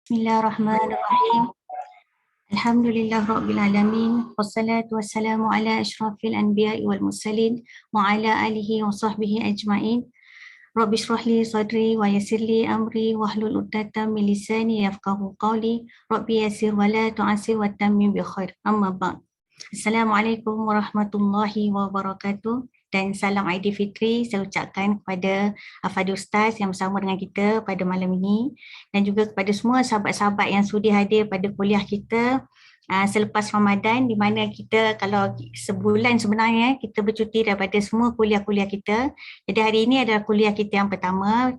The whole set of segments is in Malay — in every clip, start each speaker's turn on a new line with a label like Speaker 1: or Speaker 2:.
Speaker 1: Bismillahirrahmanirrahim. Alhamdulillah Rabbil Alamin. Wassalatu wassalamu ala ashrafil anbiya'i wal mursalin wa ala alihi wa sahbihi ajma'in. Rabbi shrah li sadri wa yassir li amri wahlul 'uqdatam min lisani yafqahu qawli. Rabbi yassir wa la tu'assir wa tammim bi khair. Amma ba'd. Assalamualaikum warahmatullahi wabarakatuh. Dan salam Aidilfitri saya ucapkan kepada Fadil Ustaz yang bersama dengan kita pada malam ini, dan juga kepada semua sahabat-sahabat yang sudi hadir pada kuliah kita selepas Ramadan, di mana kita kalau sebulan sebenarnya kita bercuti daripada semua kuliah-kuliah kita. Jadi hari ini adalah kuliah kita yang pertama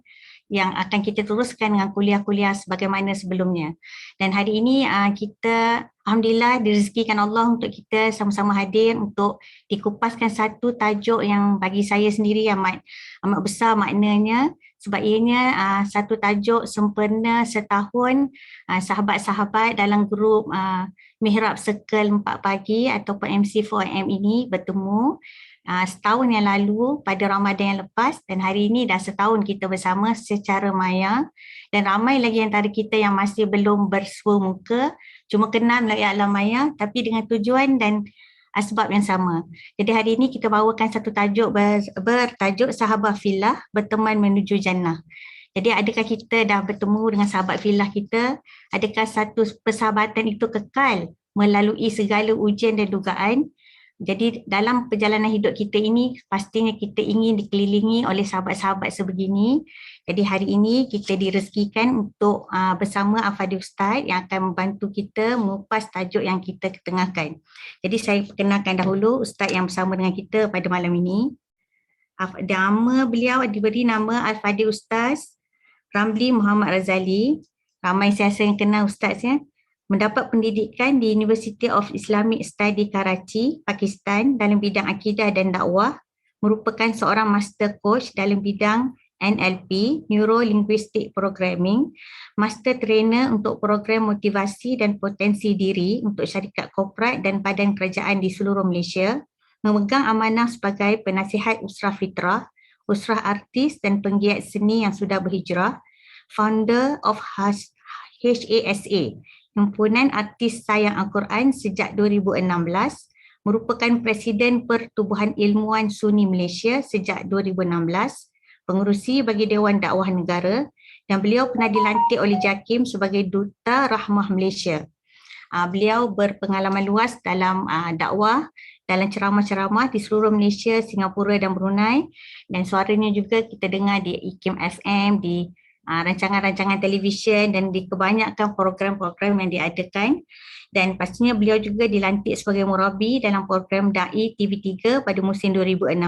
Speaker 1: yang akan kita teruskan dengan kuliah-kuliah sebagaimana sebelumnya. Dan hari ini kita alhamdulillah direzekikan Allah untuk kita sama-sama hadir untuk dikupaskan satu tajuk yang bagi saya sendiri amat besar maknanya, sebab ianya satu tajuk sempena setahun sahabat-sahabat dalam grup Mihrab Circle 4 pagi ataupun MC4M ini bertemu setahun yang lalu pada Ramadan yang lepas, dan hari ini dah setahun kita bersama secara maya, dan ramai lagi antara kita yang masih belum bersua muka, cuma kenal melalui alam maya tapi dengan tujuan dan sebab yang sama. Jadi hari ini kita bawakan satu tajuk bertajuk Sahabah Fillah Berteman Menuju Jannah. Jadi adakah kita dah bertemu dengan sahabat fillah kita? Adakah satu persahabatan itu kekal melalui segala ujian dan dugaan? Jadi dalam perjalanan hidup kita ini pastinya kita ingin dikelilingi oleh sahabat-sahabat sebegini. Jadi hari ini kita direzekikan untuk bersama Al-Fadhil Ustaz yang akan membantu kita mengupas tajuk yang kita ketengahkan. Jadi saya perkenalkan dahulu Ustaz yang bersama dengan kita pada malam ini. Nama beliau diberi nama Al-Fadhil Ustaz Ramli Muhammad Razali. Ramai siasa yang kenal Ustaz ya. Mendapat pendidikan di University of Islamic Study Karachi, Pakistan dalam bidang akidah dan dakwah, merupakan seorang master coach dalam bidang NLP, Neuro Linguistic Programming, master trainer untuk program motivasi dan potensi diri untuk syarikat korporat dan badan kerajaan di seluruh Malaysia, memegang amanah sebagai penasihat usrah fitrah, usrah artis dan penggiat seni yang sudah berhijrah, founder of HASA, Himpunan Artis Sayang Al-Quran sejak 2016, merupakan Presiden Pertubuhan Ilmuwan Sunni Malaysia sejak 2016, pengerusi bagi Dewan Dakwah Negara, dan beliau pernah dilantik oleh JAKIM sebagai Duta Rahmah Malaysia. Beliau berpengalaman luas dalam dakwah, dalam ceramah-ceramah di seluruh Malaysia, Singapura dan Brunei, dan suaranya juga kita dengar di IKIM FM, di rancangan-rancangan televisyen dan di kebanyakan program-program yang diadakan. Dan pastinya beliau juga dilantik sebagai murabi dalam program DAI TV3 pada musim 2016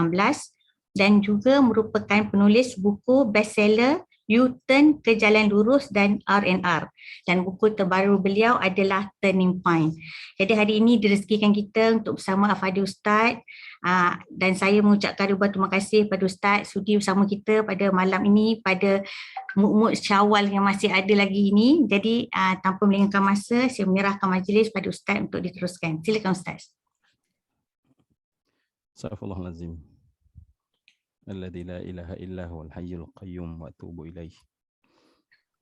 Speaker 1: dan juga merupakan penulis buku bestseller U-Turn ke Jalan Lurus dan R&R, dan buku terbaru beliau adalah Turning Point. Jadi hari ini direzekikan kita untuk bersama Al-Fadhil Ustaz, dan saya mengucapkan ribuan terima kasih pada Ustaz sudi bersama kita pada malam ini pada muk-muk Syawal yang masih ada lagi ini. Jadi tanpa melengahkan masa, saya menyerahkan majlis pada Ustaz untuk diteruskan. Silakan Ustaz.
Speaker 2: Astaghfirullahalazim. Alladzi la ilaha illa huwal hayyul qayyum wa atubu ilaih.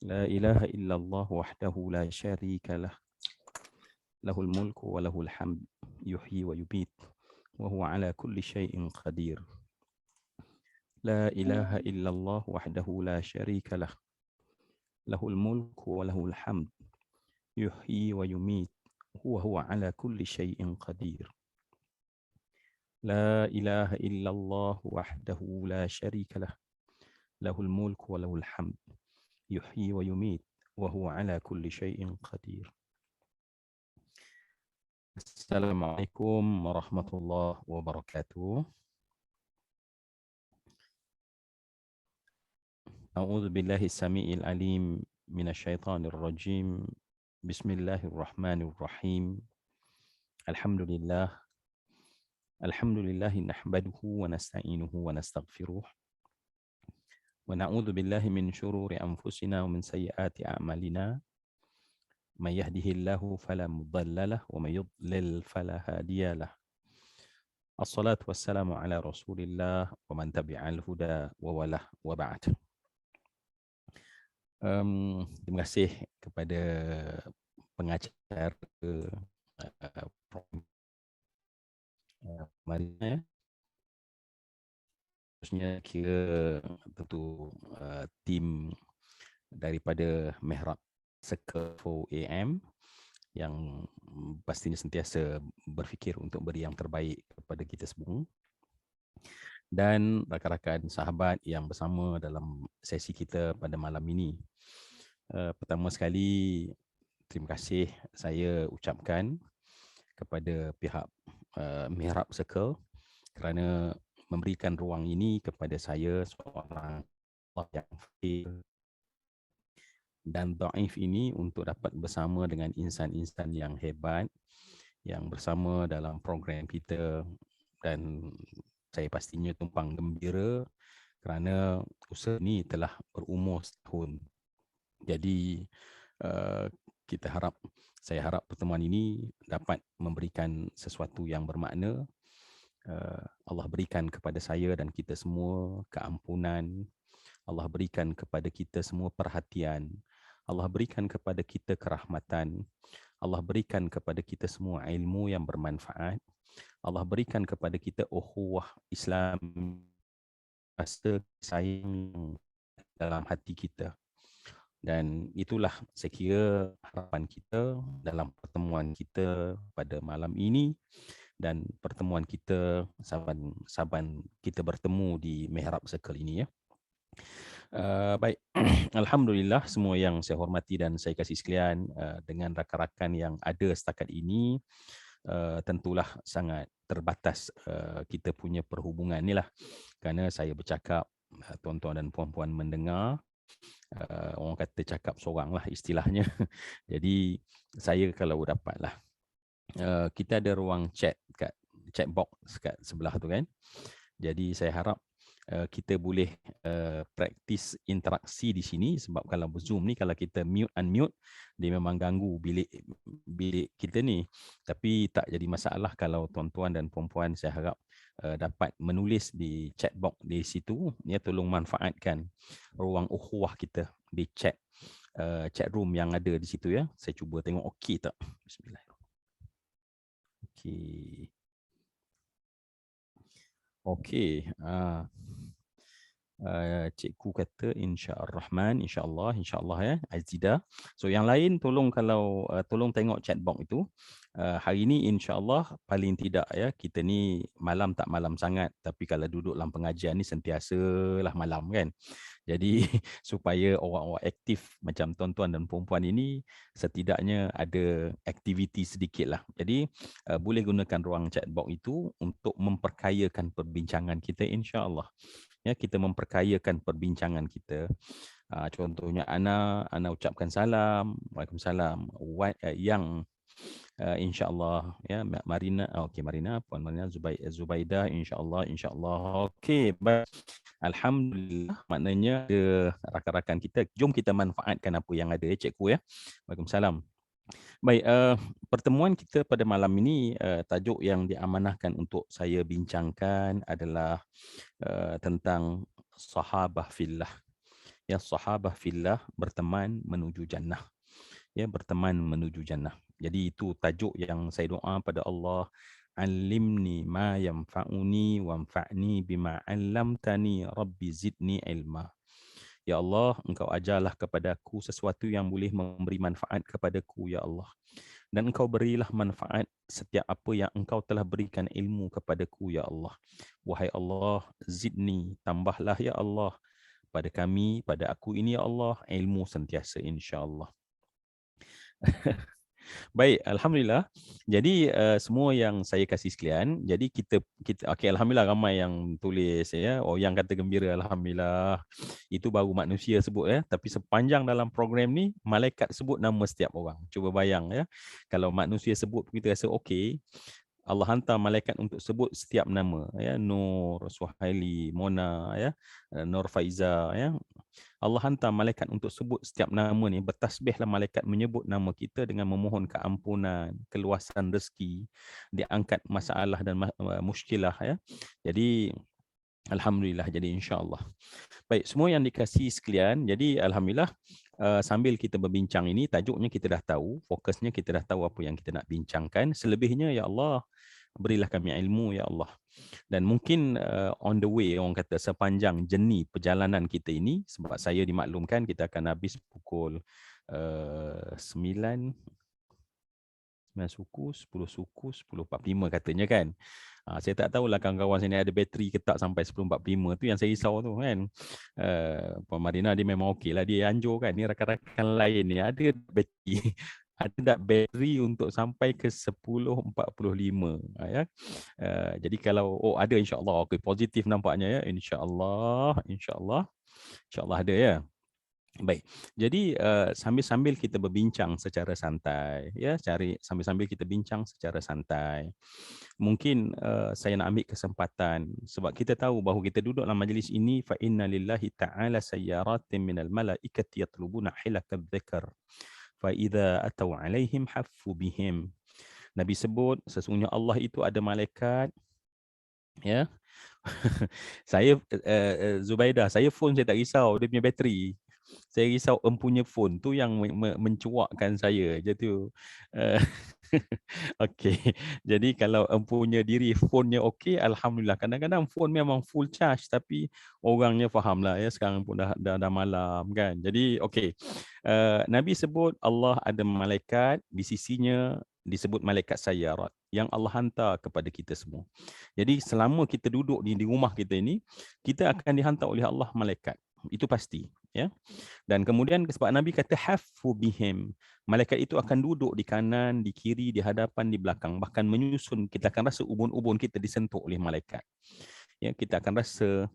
Speaker 2: La ilaha illallah wahdahu la syarika lah. Lahul mulku wa lahul hamd. Yuhyi wa yumit. Wa huwa ala kulli syai'in qadir. La ilaha illallah wahdahu la syarika lah. Lahul mulku wa lahul hamd. Yuhyi wa yumit. Wa huwa ala kulli syai'in qadir. لا إله إلا الله وحده لا شريك له له الملك وله الحمد يحيي ويميت وهو على كل شيء قدير. السلام عليكم ورحمة الله وبركاته. أعوذ بالله السميع العليم من الشيطان الرجيم. بسم الله الرحمن الرحيم. الحمد لله نحمده ونستعينه ونستغفره ونعوذ بالله من شرور أنفسنا ومن سيئات أعمالنا. من يهده الله فلا مضل له ومن يضلل فلا هادي له. الصلاة والسلام على رسول الله ومن تبع الهدى ووله وبعد. Terima kasih kepada pengacara Marina ya. Khususnya kira tentu tim daripada Mihrab Circle 4AM yang pastinya sentiasa berfikir untuk beri yang terbaik kepada kita semua, dan rakan-rakan sahabat yang bersama dalam sesi kita pada malam ini. Pertama sekali, terima kasih saya ucapkan kepada pihak Mihrab Circle kerana memberikan ruang ini kepada saya, seorang yang fakir dan dhaif ini, untuk dapat bersama dengan insan-insan yang hebat yang bersama dalam program kita. Dan saya pastinya tumpang gembira kerana usaha ini telah berumur setahun. Jadi saya harap pertemuan ini dapat memberikan sesuatu yang bermakna. Allah berikan kepada saya dan kita semua keampunan. Allah berikan kepada kita semua perhatian. Allah berikan kepada kita kerahmatan. Allah berikan kepada kita semua ilmu yang bermanfaat. Allah berikan kepada kita ukhuwah Islam, rasa sayang dalam hati kita. Dan itulah saya kira harapan kita dalam pertemuan kita pada malam ini dan pertemuan kita saban kita bertemu di Mihrab Circle ini ya. Baik, alhamdulillah semua yang saya hormati dan saya kasih sekalian, dengan rakan-rakan yang ada setakat ini, tentulah sangat terbatas kita punya perhubungan ni lah, kerana saya bercakap, tuan-tuan dan puan-puan mendengar, orang kata cakap seorang lah istilahnya. Jadi saya kalau dapatlah, kita ada ruang chat kat chat box kat sebelah tu kan. Jadi saya harap kita boleh praktis interaksi di sini, sebab kalau Zoom ni kalau kita mute unmute dia memang ganggu bilik kita ni. Tapi tak jadi masalah kalau tuan-tuan dan puan-puan saya harap dapat menulis di chat box di situ ya. Tolong manfaatkan ruang ukhuwah kita di chat room yang ada di situ ya. Saya cuba tengok okey tak. Bismillahirrahmanirrahim. Okey. Cikgu kata insya-Rahman, insya-Allah ya, Azida. So yang lain tolong kalau tolong tengok chat box itu. Hari ini insya-Allah paling tidak ya, kita ni malam tak malam sangat, tapi kalau duduk dalam pengajian ni sentiasalah malam kan. Jadi supaya orang-orang aktif macam tuan-tuan dan puan-puan ini setidaknya ada aktiviti sedikitlah. Jadi boleh gunakan ruang chat box itu untuk memperkayakan perbincangan kita insya-Allah. Ya, kita memperkayakan perbincangan kita. Contohnya Ana ucapkan salam, Waalaikumsalam. Yang insya-Allah ya, Marina, okey Marina, Puan Marina, Zubaidah, insya-Allah. Okey, baik. Alhamdulillah, maknanya ada rakan-rakan kita. Jom kita manfaatkan apa yang ada ya cikgu ya. Waalaikumsalam. Baik, pertemuan kita pada malam ini, tajuk yang diamanahkan untuk saya bincangkan adalah tentang sahabah fillah. Ya, sahabah fillah, berteman menuju jannah. Ya, berteman menuju jannah. Jadi itu tajuk yang saya doa pada Allah, alimni ma yanfa'uni wanfa'ni bima 'allamtani rabbi zidni ilma. Ya Allah, Engkau ajarlah kepadaku sesuatu yang boleh memberi manfaat kepadaku, Ya Allah. Dan Engkau berilah manfaat setiap apa yang Engkau telah berikan ilmu kepadaku, Ya Allah. Wahai Allah, zidni, tambahlah Ya Allah pada kami, pada aku ini Ya Allah, ilmu sentiasa insya-Allah. Baik, alhamdulillah. Jadi semua yang saya kasih sekalian, jadi kita okey, alhamdulillah ramai yang tulis ya. Oh, yang kata gembira, alhamdulillah. Itu baru manusia sebut ya, tapi sepanjang dalam program ni malaikat sebut nama setiap orang. Cuba bayang ya. Kalau manusia sebut kita rasa okey, Allah hantar malaikat untuk sebut setiap nama ya. Nur, Suhaili, Mona ya, Nur Faiza ya. Allah hantar malaikat untuk sebut setiap nama ni. Bertasbihlah malaikat menyebut nama kita dengan memohon keampunan, keluasan rezeki, diangkat masalah dan muskilah ya. Jadi alhamdulillah, jadi insya-Allah. Baik, semua yang dikasihi sekalian, jadi alhamdulillah sambil kita berbincang ini, tajuknya kita dah tahu, fokusnya kita dah tahu apa yang kita nak bincangkan. Selebihnya, ya Allah, berilah kami ilmu, ya Allah. Dan mungkin on the way, orang kata sepanjang jeni perjalanan kita ini, sebab saya dimaklumkan kita akan habis pukul 9 suku, 10 suku, 10.45 katanya kan. Saya tak tahulah kawan-kawan sini ada bateri ke tak sampai 10.45 tu yang saya risau tu kan. Puan Marina dia memang okey lah, dia anjur kan. Ni rakan-rakan lain ni ada bateri. Ada tak bateri untuk sampai ke 10.45 ya. Jadi kalau ada, insya-Allah okey, positif nampaknya ya, insya-Allah ada ya. Baik. Jadi sambil-sambil kita berbincang secara santai ya, sambil-sambil kita bincang secara santai. Mungkin saya nak ambil kesempatan sebab kita tahu bahawa kita duduk dalam majlis ini, fa inna lillahi ta'ala sayyaratin minal malaikati yatlubuna hilakadz dzikr fa idza atau alaihim haffu bihim. Nabi sebut sesungguhnya Allah itu ada malaikat ya. Saya Zubaidah, saya phone saya tak risau dia punya bateri. Saya risau empunya phone tu yang mencuakkan saya je tu. Okey. Jadi kalau empunya diri phone-nya okey, alhamdulillah. Kadang-kadang phone memang full charge tapi orangnya fahamlah ya, sekarang pun dah malam kan. Jadi okey. Nabi sebut Allah ada malaikat di sisinya, disebut malaikat sayyarat yang Allah hantar kepada kita semua. Jadi selama kita duduk di rumah kita ini, kita akan dihantar oleh Allah malaikat. Itu pasti, ya. Dan kemudian sebab Nabi kata haffu bihim, malaikat itu akan duduk di kanan, di kiri, di hadapan, di belakang, bahkan menyusun. Kita akan rasa ubun-ubun kita disentuh oleh malaikat. Ya, kita akan rasa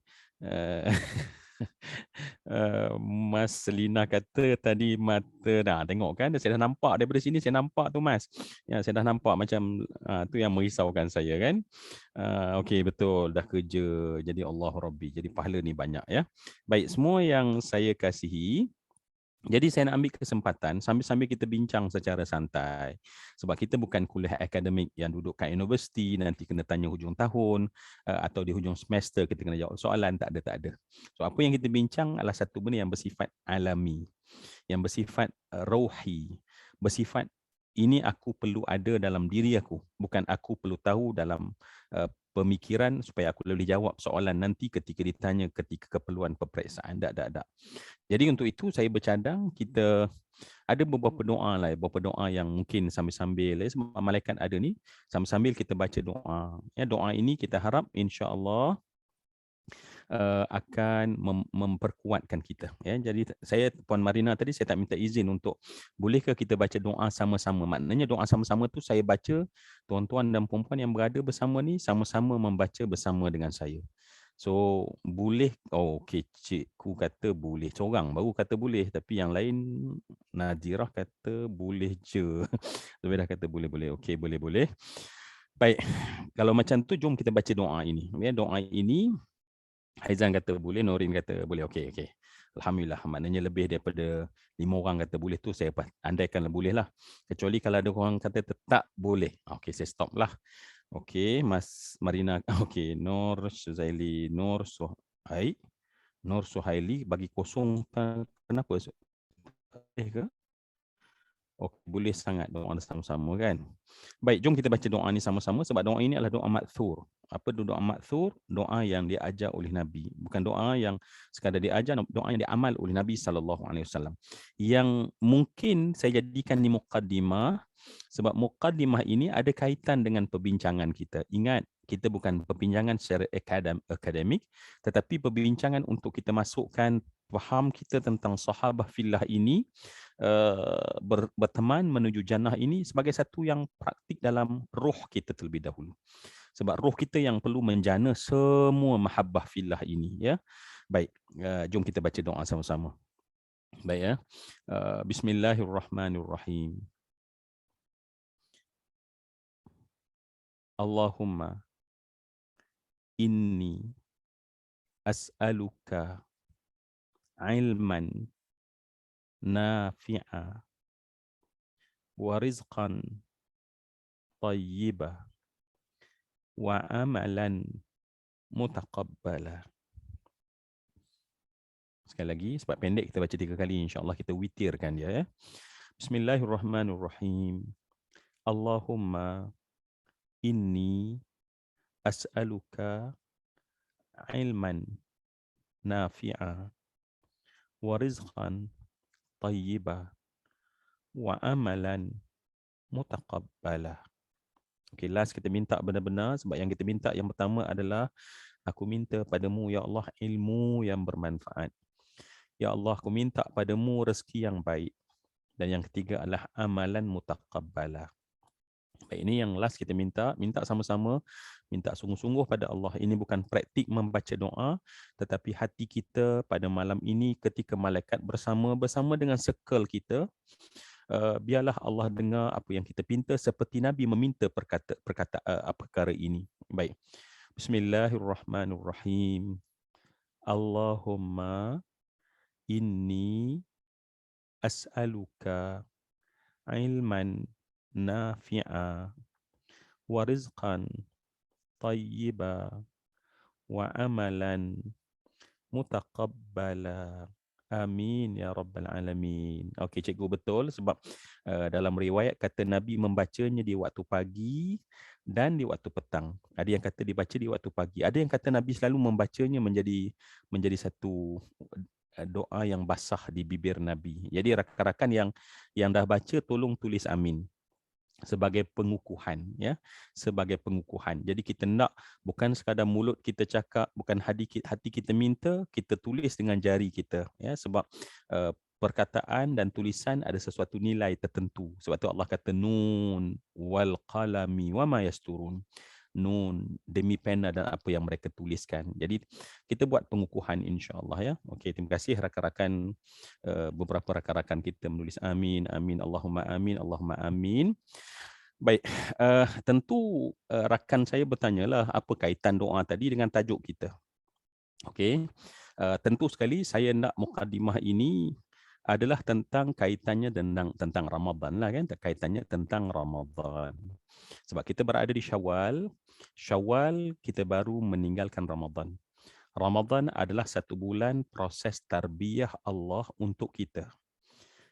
Speaker 2: Mas Selina kata tadi mata dah tengok kan, saya dah nampak daripada sini, saya nampak tu Mas. Ya, saya dah nampak macam tu yang merisaukan saya kan. Okey, betul, dah kerja jadi Allah Rabbi, jadi pahala ni banyak ya. Baik, semua yang saya kasihi, jadi saya nak ambil kesempatan sambil-sambil kita bincang secara santai. Sebab kita bukan kuliah akademik yang duduk kat universiti, nanti kena tanya hujung tahun atau di hujung semester kita kena jawab soalan, tak ada. So apa yang kita bincang adalah satu benda yang bersifat alami, yang bersifat rohi, bersifat ini aku perlu ada dalam diri aku, bukan aku perlu tahu dalam pemikiran supaya aku boleh jawab soalan nanti ketika ditanya ketika keperluan peperiksaan. Tak. Jadi untuk itu saya bercadang kita ada beberapa doa lah, beberapa doa yang mungkin sambil-sambil sebab malaikat ada ni, sambil-sambil kita baca doa. Ya, doa ini kita harap insya-Allah akan memperkuatkan kita. Ya, jadi saya Puan Marina tadi saya tak minta izin untuk bolehkah kita baca doa sama-sama. Maknanya doa sama-sama tu saya baca, tuan-tuan dan puan-puan yang berada bersama ni sama-sama membaca bersama dengan saya. So boleh, okey, cikgu kata boleh, seorang baru kata boleh tapi yang lain Nazirah kata boleh je. Zubaidah kata boleh. Okey, boleh. Baik. Kalau macam tu jom kita baca doa ini. Ya, doa ini Haizan kata boleh, Norin kata boleh. Okey. Alhamdulillah, maknanya lebih daripada 5 orang kata boleh tu saya andaikanlah boleh lah. Kecuali kalau ada orang kata tak boleh. Okey, saya stop lah. Okey, Mas Marina. Okey, Nur Suzaili, Nur Suhaili bagi kosong kenapa? Ke? Okey, boleh sangat doa sama-sama kan. Baik, jom kita baca doa ni sama-sama sebab doa ini adalah doa ma'thur. Apa tu doa ma'thur? Doa yang diajar oleh Nabi. Bukan doa yang sekadar diajar, doa yang diamal oleh Nabi SAW. Yang mungkin saya jadikan ni muqaddimah sebab muqaddimah ini ada kaitan dengan perbincangan kita. Ingat, kita bukan perbincangan secara akademik tetapi perbincangan untuk kita masukkan faham kita tentang sahabah fillah ini, berteman menuju jannah ini sebagai satu yang praktik dalam roh kita terlebih dahulu. Sebab roh kita yang perlu menjana semua mahabbah fillah ini ya. Baik, jom kita baca doa sama-sama. Baik ya. Bismillahirrahmanirrahim. Allahumma inni as'aluka ilman nafi'a wa rizqan tayyibah wa amalan mutaqabbala. sekali lagi. Sebab pendek kita baca 3 kali. InsyaAllah kita witirkan dia. Ya. Bismillahirrahmanirrahim. Allahumma inni as'aluka ilman nafi'a wa rizqan tayyiba wa amalan mutaqabbala. Okay, last kita minta benar-benar sebab yang kita minta yang pertama adalah aku minta padamu ya Allah ilmu yang bermanfaat. Ya Allah aku minta padamu rezeki yang baik. Dan yang ketiga adalah amalan mutaqabbala. Baik, ini yang last kita minta sama-sama, minta sungguh-sungguh pada Allah. Ini bukan praktik membaca doa, tetapi hati kita pada malam ini ketika malaikat bersama dengan circle kita, biarlah Allah dengar apa yang kita pinta seperti Nabi meminta perkara ini. Baik. Bismillahirrahmanirrahim. Allahumma inni as'aluka ilman nafi'a wa rizqan tayyiba wa amalan mutaqabbala. Amin ya rabbal alamin. Okey, cikgu betul sebab dalam riwayat kata Nabi membacanya di waktu pagi dan di waktu petang. Ada yang kata dibaca di waktu pagi. Ada yang kata Nabi selalu membacanya menjadi satu doa yang basah di bibir Nabi. Jadi rakan-rakan yang dah baca tolong tulis amin sebagai pengukuhan, ya, sebagai pengukuhan. Jadi kita nak bukan sekadar mulut kita cakap, bukan hati kita minta, kita tulis dengan jari kita, ya, sebab perkataan dan tulisan ada sesuatu nilai tertentu. Sebab tu Allah kata nun wal qalami wama yasturun. Nun demi pena dan apa yang mereka tuliskan. Jadi kita buat pengukuhan insya-Allah, ya. Okey, terima kasih rakan-rakan, beberapa rakan-rakan kita menulis amin, amin, Allahumma amin, Allahumma amin. Baik, tentu rakan saya bertanyalah apa kaitan doa tadi dengan tajuk kita. Okey. Tentu sekali saya nak mukadimah ini adalah tentang kaitannya tentang Ramadan lah kan, kaitannya tentang Ramadan. Sebab kita berada di Syawal, kita baru meninggalkan Ramadan. Ramadan adalah satu bulan proses tarbiyah Allah untuk kita.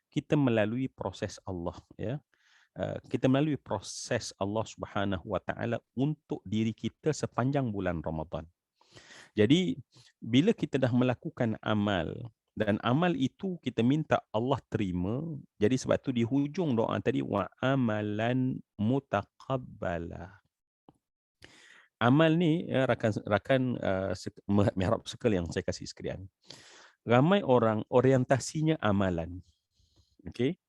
Speaker 2: Kita melalui proses Allah, ya. Kita melalui proses Allah Subhanahu Wa Taala untuk diri kita sepanjang bulan Ramadan. Jadi bila kita dah melakukan amal dan amal itu kita minta Allah terima, jadi sebab tu di hujung doa tadi wa amalan mutaqabbala. Amal ni rakan mihrab sekal yang saya kasih sekalian. Ramai orang orientasinya amalan. Okey.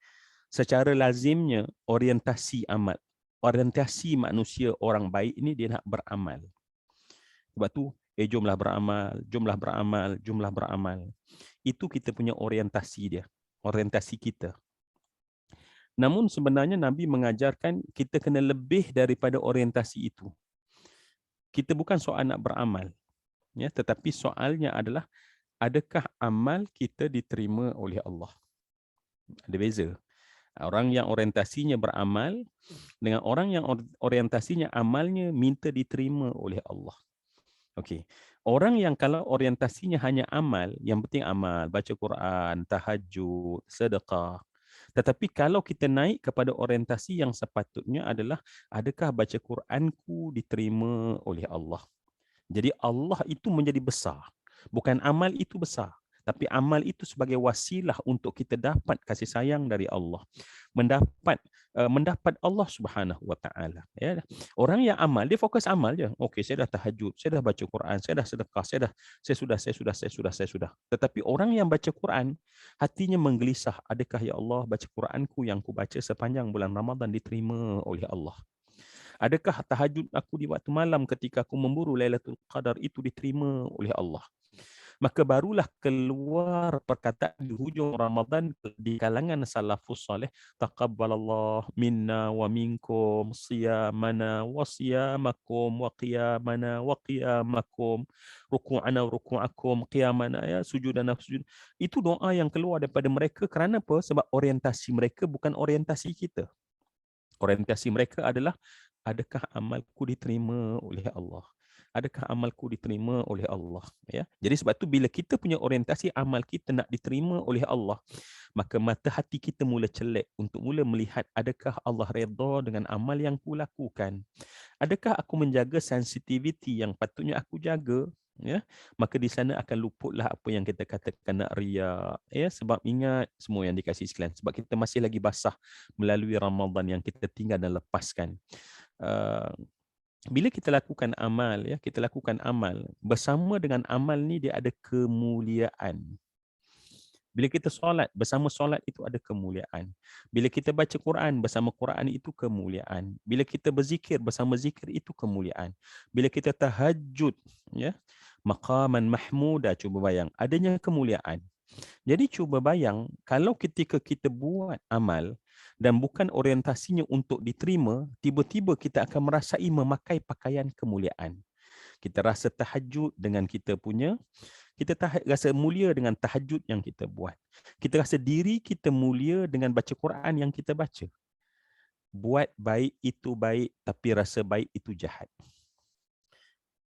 Speaker 2: Secara lazimnya orientasi manusia orang baik ini dia nak beramal. Sebab tu jomlah beramal. Itu kita punya orientasi dia, orientasi kita. Namun sebenarnya Nabi mengajarkan kita kena lebih daripada orientasi itu. Kita bukan soal nak beramal, ya, tetapi soalnya adalah adakah amal kita diterima oleh Allah. Ada beza. Orang yang orientasinya beramal dengan orang yang orientasinya amalnya minta diterima oleh Allah. Okey. Orang yang kalau orientasinya hanya amal, yang penting amal, baca Quran, tahajud, sedekah. Tetapi kalau kita naik kepada orientasi yang sepatutnya adalah adakah baca Quranku diterima oleh Allah. Jadi Allah itu menjadi besar. Bukan amal itu besar. Tapi amal itu sebagai wasilah untuk kita dapat kasih sayang dari Allah. Mendapat Allah Subhanahu Wa Taala. Ya. Orang yang amal, dia fokus amal je. Okey, saya dah tahajud, saya dah baca Quran, saya dah sedekah, saya sudah. Tetapi orang yang baca Quran, hatinya menggelisah. Adakah ya Allah baca Quranku yang ku baca sepanjang bulan Ramadan diterima oleh Allah? Adakah tahajud aku di waktu malam ketika aku memburu Lailatul Qadar itu diterima oleh Allah? Maka barulah keluar perkataan di hujung Ramadan di kalangan salafus salih, taqabbalallah minna wa minkum siyamana wa siyamakum wa qiyamana wa qiyamakum ruku'ana wa ruku'akum qiyamana, ya, sujudana sujud. Itu doa yang keluar daripada mereka. Kerana apa? Sebab orientasi mereka bukan orientasi kita. Orientasi mereka adalah adakah amalku diterima oleh Allah? adakah amalku diterima oleh Allah? Ya. Jadi sebab tu bila kita punya orientasi amal kita nak diterima oleh Allah, maka mata hati kita mula celek untuk mula melihat adakah Allah redha dengan amal yang ku lakukan. Adakah aku menjaga sensitiviti yang patutnya aku jaga? Ya, maka di sana akan luputlah apa yang kita katakan nak riak. Ya, sebab ingat semua yang dikasih sekalian, sebab kita masih lagi basah melalui Ramadan yang kita tinggal dan lepaskan. Bila kita lakukan amal, ya, kita lakukan amal bersama dengan amal ni dia ada kemuliaan. Bila kita solat, bersama solat itu ada kemuliaan. Bila kita baca Quran, bersama Quran itu kemuliaan. Bila kita berzikir, bersama zikir itu kemuliaan. Bila kita tahajud, ya, maqaman mahmuda, cuba bayang, adanya kemuliaan. Jadi cuba bayang, kalau ketika kita buat amal dan bukan orientasinya untuk diterima, tiba-tiba kita akan merasai memakai pakaian kemuliaan. Kita rasa tahajud dengan kita punya, kita rasa mulia dengan tahajud yang kita buat. Kita rasa diri kita mulia dengan baca Quran yang kita baca. Buat baik itu baik, tapi rasa baik itu jahat.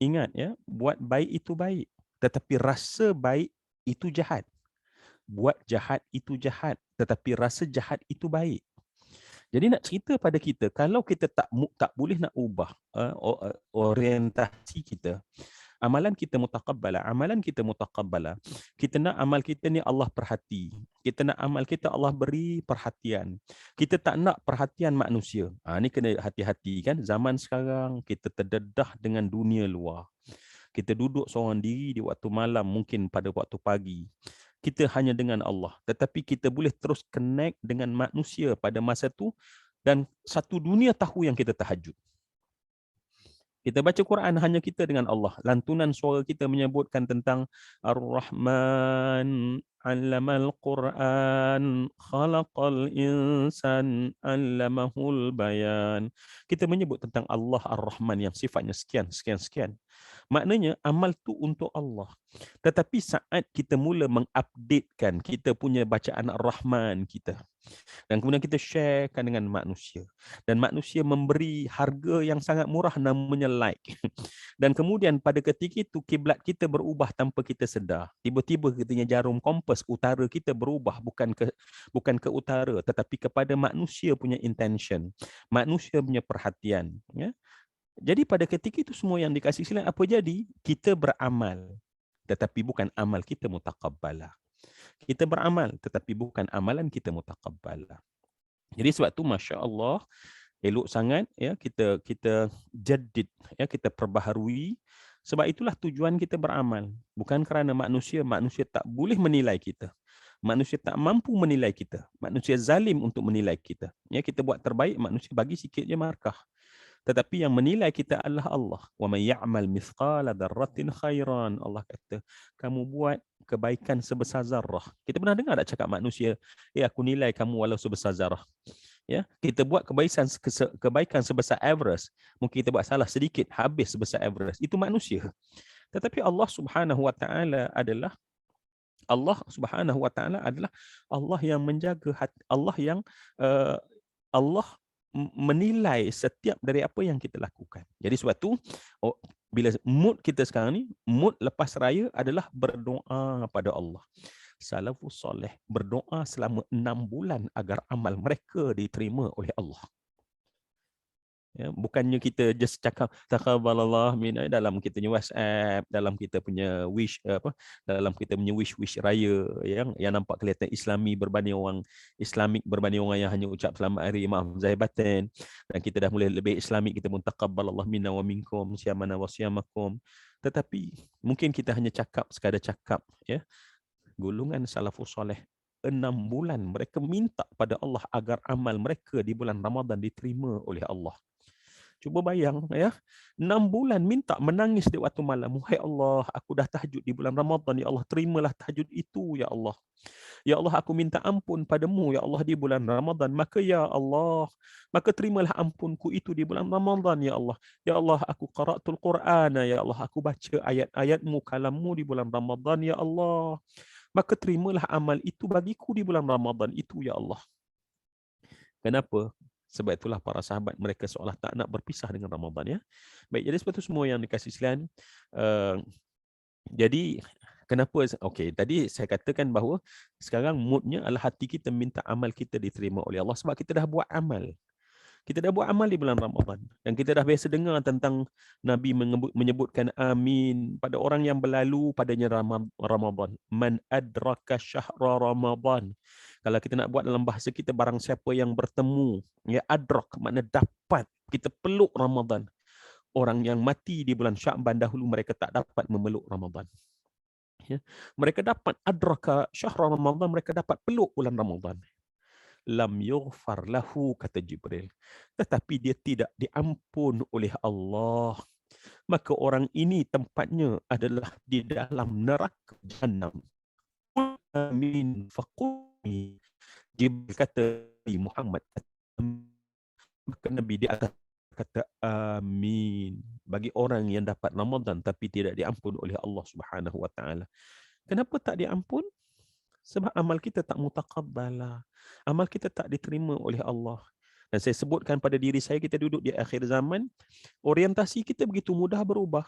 Speaker 2: Ingat ya, buat baik itu baik, tetapi rasa baik itu jahat. Buat jahat itu jahat, tetapi rasa jahat itu baik. Jadi nak cerita pada kita, kalau kita tak boleh nak ubah orientasi kita, amalan kita mutaqabbalah. Kita nak amal kita ni Allah perhati. Kita nak amal kita Allah beri perhatian. Kita tak nak perhatian manusia. Ni kena hati-hati kan. Zaman sekarang kita terdedah dengan dunia luar. Kita duduk seorang diri di waktu malam, mungkin pada waktu pagi. Kita hanya dengan Allah. Tetapi kita boleh terus connect dengan manusia pada masa tu dan satu dunia tahu yang kita tahajud. Kita baca Quran hanya kita dengan Allah. Lantunan suara kita menyebutkan tentang Ar-Rahman, 'allamal Quran, khalaqal insan, 'allamahul bayan. Kita menyebut tentang Allah Ar-Rahman yang sifatnya sekian. Maknanya amal tu untuk Allah. Tetapi saat kita mula mengupdatekan kita punya bacaan Ar-Rahman kita, dan kemudian kita sharekan dengan manusia. Dan manusia memberi harga yang sangat murah namanya like. Dan kemudian pada ketika itu kiblat kita berubah tanpa kita sedar. Tiba-tiba katanya jarum kompas utara kita berubah bukan ke utara tetapi kepada manusia punya intention. Manusia punya perhatian. Ya? Jadi pada ketika itu semua yang dikasih silang apa jadi? Kita beramal. Tetapi bukan amal kita mutaqabbalah. Kita beramal tetapi bukan amalan kita mutaqabbalah. Jadi sebab tu masya-Allah elok sangat ya kita jadid ya kita perbaharui. Sebab itulah tujuan kita beramal. Bukan kerana manusia tak boleh menilai kita. Manusia tak mampu menilai kita. Manusia zalim untuk menilai kita. Ya kita buat terbaik, manusia bagi sikit je markah. Tetapi yang menilai kita adalah Allah. Wa may ya'mal mithqala dzarratin khairan. Allah kata, kamu buat kebaikan sebesar zarah. Kita pernah dengar tak cakap manusia, aku nilai kamu walau sebesar zarah. Ya, kita buat kebaikan sebesar Everest. Mungkin kita buat salah sedikit, habis sebesar Everest. Itu manusia. Tetapi Allah Subhanahu wa taala adalah Allah yang menjaga hati, Allah menilai setiap dari apa yang kita lakukan. Jadi sebab tu bila mood kita sekarang ni, mood lepas raya adalah berdoa pada Allah. Salafus soleh berdoa selama 6 bulan agar amal mereka diterima oleh Allah. Ya, bukannya kita just cakap taqabbalallah minna dalam kita punya WhatsApp, dalam kita punya dalam kita punya wish raya yang nampak kelihatan Islami berbanding orang Islamik berbanding orang yang hanya ucap selamat hari maaf zahir batin, dan kita dah mulai lebih Islamik, kita pun taqabbalallah minna wa minkum siyamana wa siyamakum. Tetapi mungkin kita hanya sekadar cakap ya. Golongan salafus soleh 6 bulan mereka minta pada Allah agar amal mereka di bulan Ramadan diterima oleh Allah. Cuba bayang ya, 6 bulan minta, menangis di waktu malam. Wahai Allah, aku dah tahajud di bulan Ramadan, ya Allah, terimalah tahajud itu ya Allah. Ya Allah, aku minta ampun padamu ya Allah di bulan Ramadan, maka ya Allah, maka terimalah ampunku itu di bulan Ramadan ya Allah. Ya Allah, aku qara'tul Qur'ana ya Allah, aku baca ayat-ayatmu, kalammu di bulan Ramadan ya Allah. Maka terimalah amal itu bagiku di bulan Ramadan itu ya Allah. Kenapa? Sebab itulah para sahabat mereka seolah tak nak berpisah dengan Ramadan, ya. Baik, jadi sebab itu semua yang dikasih sekalian, jadi kenapa, okey, tadi saya katakan bahawa sekarang moodnya adalah hati kita minta amal kita diterima oleh Allah sebab kita dah buat amal. Kita dah buat amal di bulan Ramadan dan kita dah biasa dengar tentang Nabi menyebutkan amin pada orang yang berlalu padanya Ramadan. Man adraka syahra Ramadan. Kalau kita nak buat dalam bahasa kita, barang siapa yang bertemu, ya, adrak makna dapat, kita peluk Ramadan. Orang yang mati di bulan Sya'ban dahulu mereka tak dapat memeluk Ramadan. Ya. Mereka dapat adraka syahra Ramadan, mereka dapat peluk bulan Ramadan. Lam yughfar lahu, kata Jibril, tetapi dia tidak diampun oleh Allah. Maka orang ini tempatnya adalah di dalam neraka Jahannam. Amin faqumi. Jibril kata, Muhammad, maka Nabi di atas kata amin bagi orang yang dapat Ramadan tapi tidak diampun oleh Allah Subhanahu wa taala. Kenapa tak diampun? Sebab amal kita tak mutaqabbalah. Amal kita tak diterima oleh Allah. Dan saya sebutkan pada diri saya, kita duduk di akhir zaman, orientasi kita begitu mudah berubah.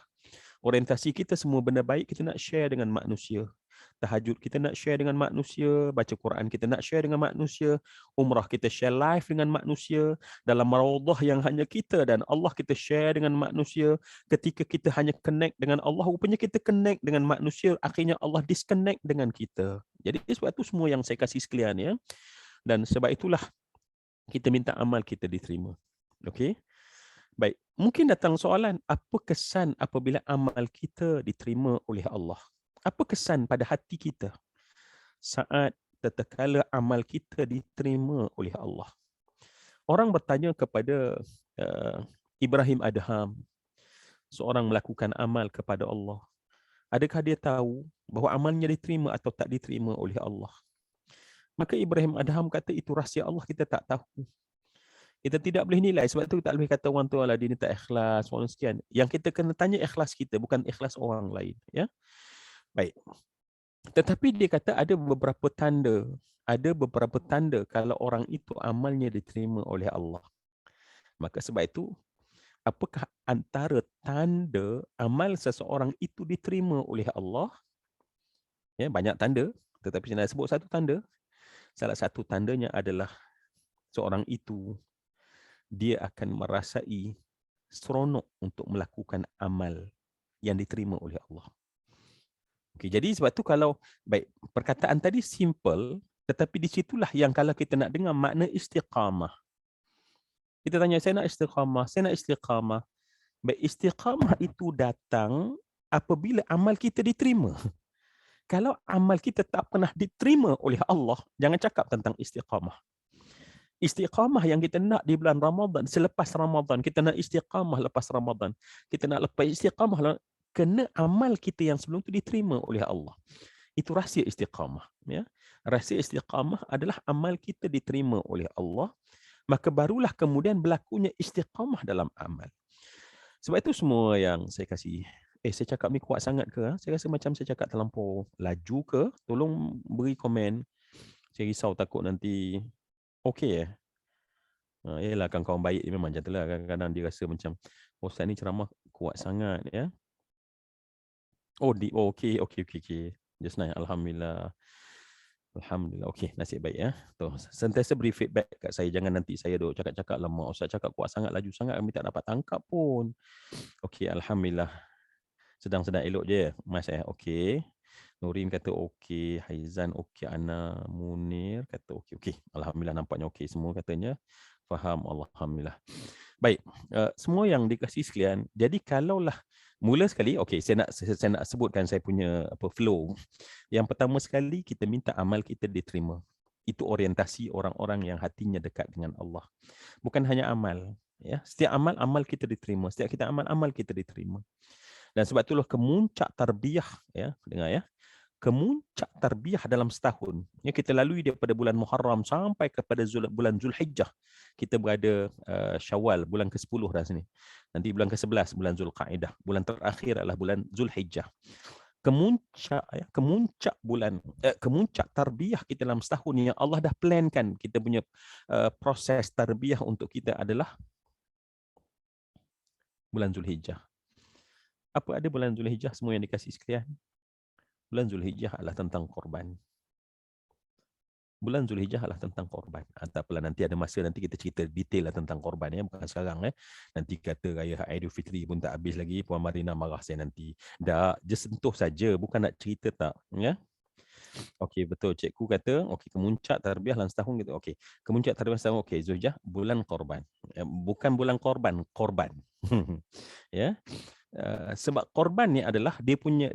Speaker 2: Orientasi kita semua benda baik kita nak share dengan manusia. Tahajud kita nak share dengan manusia, baca Quran kita nak share dengan manusia, umrah kita share live dengan manusia, dalam raudhah yang hanya kita dan Allah kita share dengan manusia. Ketika kita hanya connect dengan Allah, rupanya kita connect dengan manusia, akhirnya Allah disconnect dengan kita. Jadi sebab itu semua yang saya kasih sekalian, ya. Dan sebab itulah kita minta amal kita diterima. Okey? Baik, mungkin datang soalan, apa kesan apabila amal kita diterima oleh Allah? Apa kesan pada hati kita saat tatkala amal kita diterima oleh Allah? Orang bertanya kepada Ibrahim Adham, seorang melakukan amal kepada Allah. Adakah dia tahu bahawa amalnya diterima atau tak diterima oleh Allah? Maka Ibrahim Adham kata, itu rahsia Allah, kita tak tahu. Kita tidak boleh nilai, sebab tu tak boleh kata orang tu, dia ni tak ikhlas, orang sekian. Yang kita kena tanya ikhlas kita, bukan ikhlas orang lain, ya. Baik. Tetapi dia kata ada beberapa tanda kalau orang itu amalnya diterima oleh Allah. Maka sebab itu, apakah antara tanda amal seseorang itu diterima oleh Allah? Ya, banyak tanda, tetapi saya nak sebut satu tanda. Salah satu tandanya adalah seorang itu dia akan merasai seronok untuk melakukan amal yang diterima oleh Allah. Okay, jadi sebab tu kalau, baik, perkataan tadi simple, tetapi di situlah yang kalau kita nak dengar makna istiqamah. Kita tanya, saya nak istiqamah. Baik, istiqamah itu datang apabila amal kita diterima. Kalau amal kita tak pernah diterima oleh Allah, jangan cakap tentang istiqamah. Istiqamah yang kita nak di bulan Ramadan, selepas Ramadan, kita nak istiqamah lepas Ramadan. Kita nak lepas istiqamah, kena amal kita yang sebelum itu diterima oleh Allah. Itu rahsia istiqamah. Ya. Rahsia istiqamah adalah amal kita diterima oleh Allah, maka barulah kemudian berlakunya istiqamah dalam amal. Sebab itu semua yang saya kasih, saya cakap ni kuat sangat ke? Saya rasa macam saya cakap terlampau laju ke? Tolong beri komen. Saya risau takut nanti okey. Yalah, kawan-kawan baik memang macam itulah. Kadang-kadang dia rasa macam, Ustaz ni ceramah kuat sangat, ya. Okey. Just nice. Alhamdulillah. Okey, nasib baik, ya. Tu, sentiasa beri feedback kat saya. Jangan nanti saya duk cakap-cakap lama. Ustaz cakap kuat sangat, laju sangat, kami tak dapat tangkap pun. Okey, alhamdulillah. Sedang-sedang elok je, Mas. Okey. Nurin kata okey, Haizan okey, Ana Munir kata okey. Alhamdulillah, nampaknya okey semua katanya. Faham, alhamdulillah. Baik, semua yang dikasih sekalian. Jadi kalaulah mula sekali, okey, saya nak sebutkan saya punya flow. Yang pertama sekali, kita minta amal kita diterima. Itu orientasi orang-orang yang hatinya dekat dengan Allah. Bukan hanya amal, ya. Setiap amal kita diterima. Setiap kita amal kita diterima. Dan sebab itulah kemuncak tarbiyah, ya, dengar, ya. Kemuncak tarbiyah dalam setahun. Ya, kita lalui daripada bulan Muharram sampai kepada bulan Zulhijjah. Kita berada Syawal, bulan ke-10 dah sini. Nanti bulan ke-11, bulan Zulqaidah. Bulan terakhir adalah bulan Zulhijjah. kemuncak bulan, kemuncak tarbiyah kita dalam setahun yang Allah dah plankan kita punya proses tarbiyah untuk kita adalah bulan Zulhijjah. Apa ada bulan Zulhijjah semua yang dikasih sekalian? Bulan Zulhijjah adalah tentang korban. Bulan Zulhijjah adalah tentang korban. Tak apalah, nanti ada masa nanti kita cerita detail lah tentang korban ya, bukan sekarang. Nanti kata raya Aidilfitri pun tak habis lagi, Puan Marina marah saya nanti. Dah, just sentuh saja, bukan nak cerita tak. Ya. Okey, betul. Cikgu kata, okey, kemuncak tarbiyah dalam setahun gitu. Okey, kemuncak tarbiyah setahun, okey, Zulhijjah bulan korban. Bukan bulan korban, korban. Ya. Sebab korban ni adalah dia punya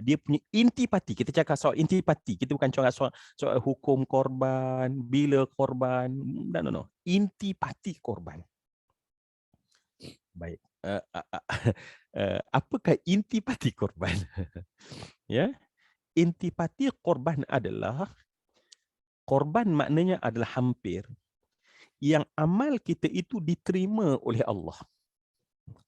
Speaker 2: intipati. Kita cakap soal intipati, kita bukan cakap soal hukum korban, bila korban, no. Intipati korban. Baik. Apakah intipati korban? Ya, intipati korban adalah korban, maknanya adalah hampir yang amal kita itu diterima oleh Allah.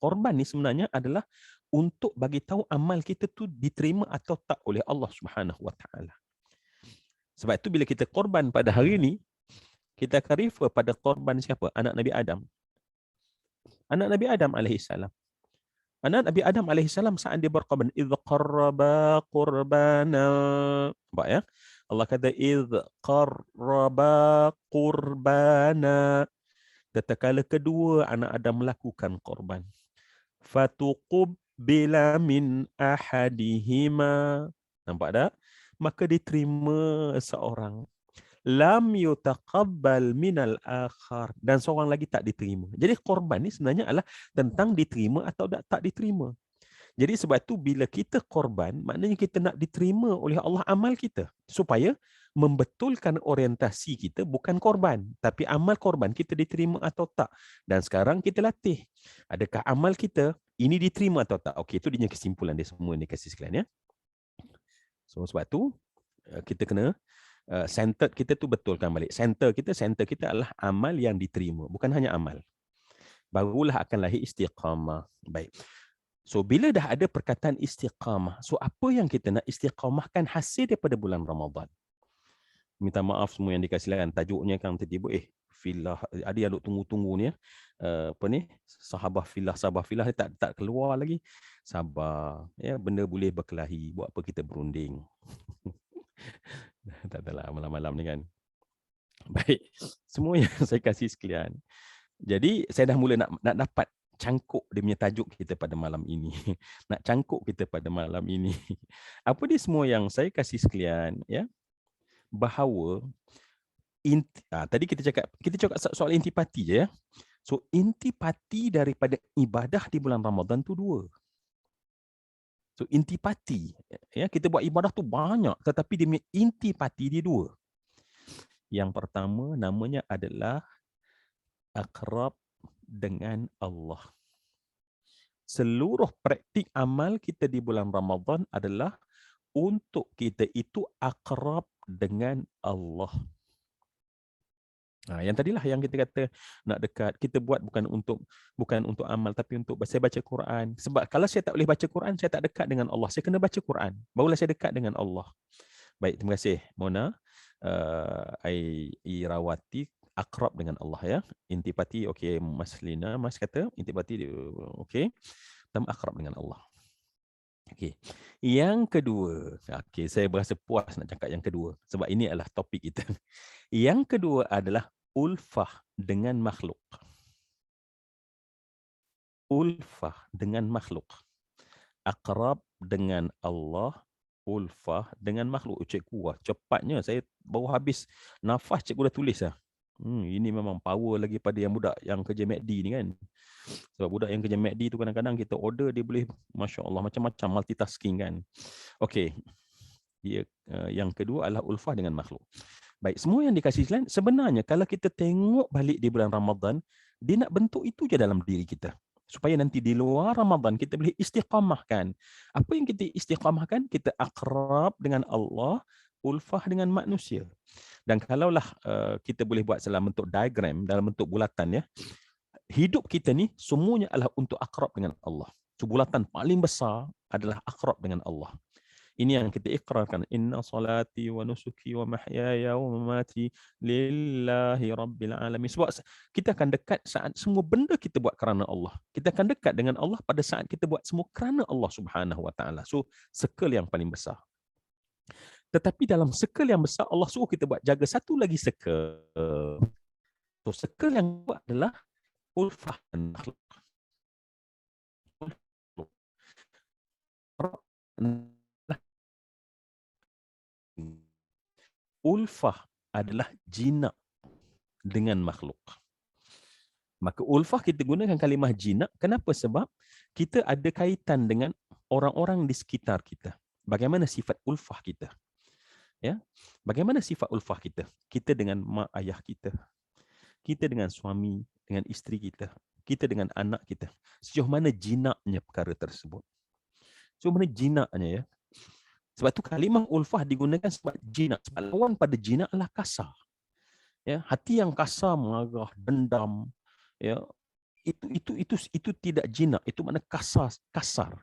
Speaker 2: Korban ni sebenarnya adalah untuk bagi tahu amal kita tu diterima atau tak oleh Allah Subhanahu Wa Taala. Sebab itu bila kita korban pada hari ini, kita akan refer pada korban siapa? Anak Nabi Adam. Anak Nabi Adam alaihissalam. Anak Nabi Adam alaihissalam saat dia berkorban, idz qarraba qurbana. Nampak ya? Allah kata idz qarraba qurbana. Tatkala kedua anak Adam melakukan korban. Fatuqbila min ahadihima. Nampak tak? Maka diterima seorang. Lam yutaqabbal minal akhar. Dan seorang lagi tak diterima. Jadi korban ni sebenarnya adalah tentang diterima atau tak diterima. Jadi sebab tu bila kita korban, maknanya kita nak diterima oleh Allah amal kita. Supaya membetulkan orientasi kita bukan korban, tapi amal korban kita diterima atau tak. Dan sekarang kita latih. Adakah amal kita ini diterima atau tak? Okey, itu dia kesimpulan dia semua ni kasih sekalian ya. So sebab tu kita kena centered kita tu betulkan balik. Center kita adalah amal yang diterima, bukan hanya amal. Barulah akan lahir istiqamah. Baik. So bila dah ada perkataan istiqamah, so apa yang kita nak istiqamahkan hasil daripada bulan Ramadan? Minta maaf semua yang dikasih layan, tajuknya kan tiba-tiba filah, ada yang duk tunggu-tunggu ni apa ni, sahabah filah tak keluar lagi. Sabar ya, benda boleh berkelahi, buat apa kita berunding. Tak adalah malam-malam ni kan. Baik, semua yang saya kasih sekalian. Jadi saya dah mula nak dapat cangkuk dia punya tajuk kita pada malam ini. Nak cangkuk kita pada malam ini. Apa dia semua yang saya kasih sekalian ya? Bahawa tadi kita cakap soal intipati je ya. So intipati daripada ibadah di bulan Ramadan tu dua. So intipati ya, kita buat ibadah tu banyak tetapi dia punya intipati dia dua. Yang pertama namanya adalah akrab dengan Allah. Seluruh praktik amal kita di bulan Ramadan adalah untuk kita itu akrab dengan Allah. Yang tadilah yang kita kata nak dekat, kita buat bukan untuk amal tapi untuk saya baca Quran. Sebab kalau saya tak boleh baca Quran, saya tak dekat dengan Allah. Saya kena baca Quran, barulah saya dekat dengan Allah. Baik, terima kasih Mona. Irawati akrab dengan Allah ya. Intipati okey, Mas Lina, Mas kata intipati okey. Pertama akrab dengan Allah. Okey. Yang kedua, okey, saya berasa puas nak cakap yang kedua sebab ini adalah topik kita. Yang kedua adalah ulfah dengan makhluk. Ulfah dengan makhluk. Akrab dengan Allah, ulfah dengan makhluk. Cikgu cepatnya saya baru habis nafas cikgu dah tulis dah. Ini memang power lagi pada yang budak yang kerja MACD ni kan. Sebab budak yang kerja MACD tu kadang-kadang kita order dia boleh Masya Allah macam-macam multitasking kan. Okey. Yang kedua adalah ulfah dengan makhluk. Baik, semua yang dikasih sekalian, sebenarnya kalau kita tengok balik di bulan Ramadan, dia nak bentuk itu je dalam diri kita. Supaya nanti di luar Ramadan kita boleh istiqamahkan. Apa yang kita istiqamahkan? Kita akrab dengan Allah, ulfah dengan manusia. Dan kalaulah kita boleh buat dalam bentuk diagram, dalam bentuk bulatan ya, hidup kita ni semuanya adalah untuk akrab dengan Allah. So, bulatan paling besar adalah akrab dengan Allah. Ini yang kita ikrarkan. Inna salati wa nusuki wa mahyaya wa mamati lillahi rabbil alamin. Sebab kita akan dekat saat semua benda kita buat kerana Allah. Kita akan dekat dengan Allah pada saat kita buat semua kerana Allah Subhanahu wa taala. So, circle yang paling besar. Tetapi dalam circle yang besar, Allah suruh kita buat jaga satu lagi circle. So, circle yang buat adalah ulfah dan makhluk. Ulfah adalah jinak dengan makhluk. Maka ulfah kita gunakan kalimah jinak. Kenapa? Sebab kita ada kaitan dengan orang-orang di sekitar kita. Bagaimana sifat ulfah kita? Ya, bagaimana sifat ulfah kita? Kita dengan mak ayah kita, kita dengan suami, dengan isteri kita, kita dengan anak kita. Sejauh mana jinaknya perkara tersebut? Sejauh mana jinaknya ya? Sebab tu kalimah ulfah digunakan sebab jinak. Sebab lawan pada jinak adalah kasar. Ya, hati yang kasar, marah, dendam, ya, itu tidak jinak. Itu makna kasar.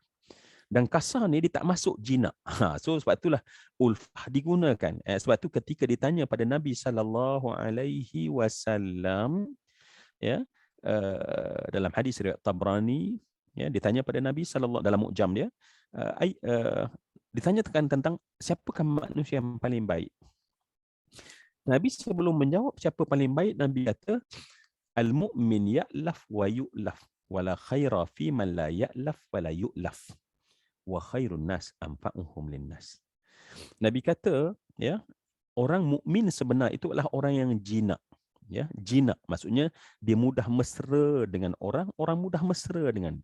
Speaker 2: Dan kasar ni dia tak masuk jinak. So sebab itulah ulfah digunakan. Sebab tu ketika ditanya pada Nabi SAW, ya, dalam hadis riwayat Tabrani, ya, ditanya pada Nabi SAW dalam Mu'jam dia, ditanyakan tentang siapakah manusia yang paling baik. Nabi sebelum menjawab siapa paling baik, Nabi kata, al-mu'min ya'laf wa yu'laf, wala khaira fi man la ya'laf wa la yu'laf, wa khairun nas anfa'uhum linnas. Nabi kata, ya, orang mukmin sebenar itu adalah orang yang jinak. Ya, jinak maksudnya dia mudah mesra dengan orang, orang mudah mesra dengan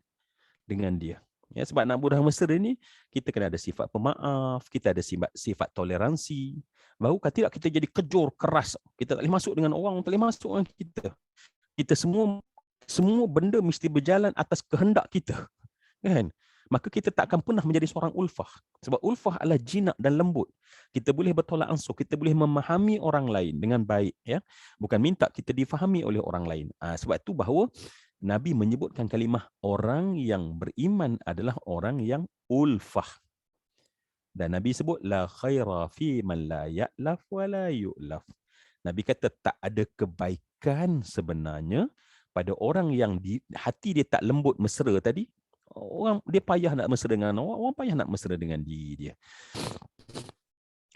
Speaker 2: dia. Ya, sebab nak mudah mesra ni kita kena ada sifat pemaaf, kita ada sifat toleransi. Baru tidak kita jadi kejor, keras. Kita tak boleh masuk dengan orang, tak boleh masuk dengan kita. Kita semua benda mesti berjalan atas kehendak kita. Kan? Maka kita tak akan pernah menjadi seorang ulfah. Sebab ulfah adalah jinak dan lembut. Kita boleh bertolak ansur, kita boleh memahami orang lain dengan baik. Ya? Bukan minta kita difahami oleh orang lain. Sebab itu bahawa Nabi menyebutkan kalimah orang yang beriman adalah orang yang ulfah. Dan Nabi sebut, la khaira fi man la ya'laf wa la yu'laf. Nabi kata tak ada kebaikan sebenarnya pada orang yang hati dia tak lembut mesra tadi. Orang dia payah nak mesra dengan orang payah nak mesra dengan diri dia.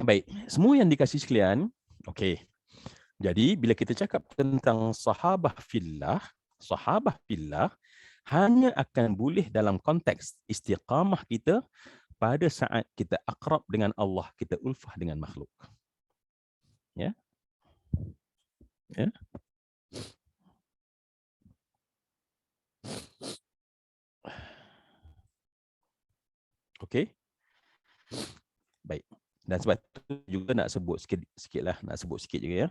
Speaker 2: Baik, semua yang dikasih sekalian, okey. Jadi bila kita cakap tentang sahabah fillah hanya akan boleh dalam konteks istiqamah kita pada saat kita akrab dengan Allah, kita ulfah dengan makhluk. Ya? Ya? Okey. Baik. Dan sebab itu juga nak sebut sikit juga ya.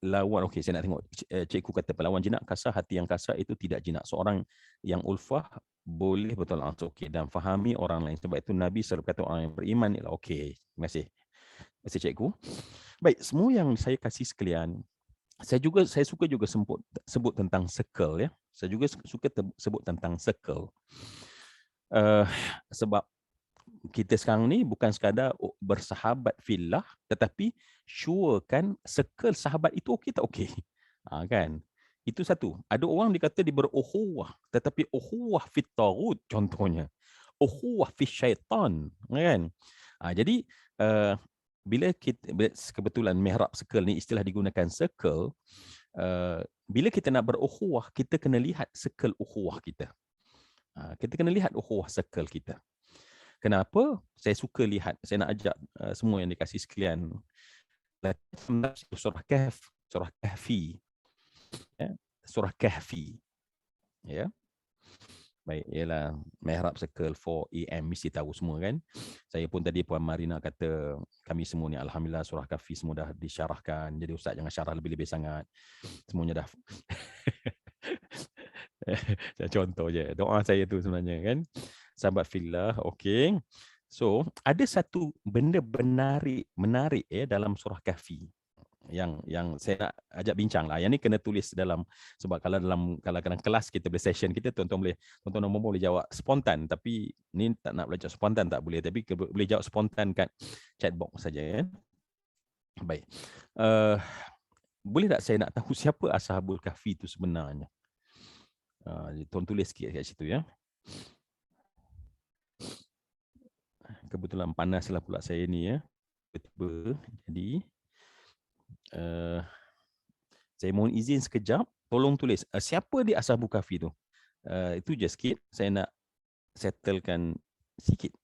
Speaker 2: Lawan, okey, saya nak tengok cikgu kata lawan jinak kasar, hati yang kasar itu tidak jinak. Seorang yang ulfah boleh betul langsung okey dan fahami orang lain. Sebab itu Nabi selalu kata orang yang beriman ialah okey. Terima kasih cikgu. Baik, semua yang saya kasih sekalian, saya suka juga sebut tentang circle ya. Saya juga suka sebut tentang circle. Sebab kita sekarang ni bukan sekadar bersahabat fillah, tetapi surekan circle sahabat itu okey tak okey. Kan? Itu satu. Ada orang dikata dia berukhuwah, tetapi ukhuwah fit taghut contohnya. Ukhuwah fi syaitan, kan? Jadi bila kebetulan mihrab circle ni istilah digunakan circle, bila kita nak berukhuwah, kita kena lihat circle ukhuwah kita. Kita kena lihat ukhuwah circle kita. Kenapa? Saya suka lihat, saya nak ajak semua yang dikasih sekalian surah Kahfi. Ya, surah Kahfi. Ya. Baik, ialah mihrab circle 4 AM, mesti tahu semua kan. Saya pun tadi Puan Marina kata kami semua ni alhamdulillah surah Kahfi semua dah disyarahkan. Jadi ustaz jangan syarah lebih-lebih sangat. Semuanya dah contoh je. Doa saya tu sebenarnya kan. Sahabat fillah, okey. So, ada satu benda menarik ya dalam surah Kahfi. yang saya nak ajak bincang lah. Yang ni kena tulis dalam, sebab kalau dalam kelas kita boleh session kita, tuan-tuan boleh jawab spontan, tapi ni tak nak belajar spontan tak boleh, tapi boleh jawab spontan kat chat box saja kan. Baik. Boleh tak saya nak tahu siapa Ashabul Kahfi itu sebenarnya? Tuan tulis sikit kat situ ya. Kebetulan panaslah pula saya ni ya. Tiba-tiba. Jadi saya mohon izin sekejap, tolong tulis siapa di Ashabul Kahfi tu. Itu je sikit, saya nak settlekan sikit.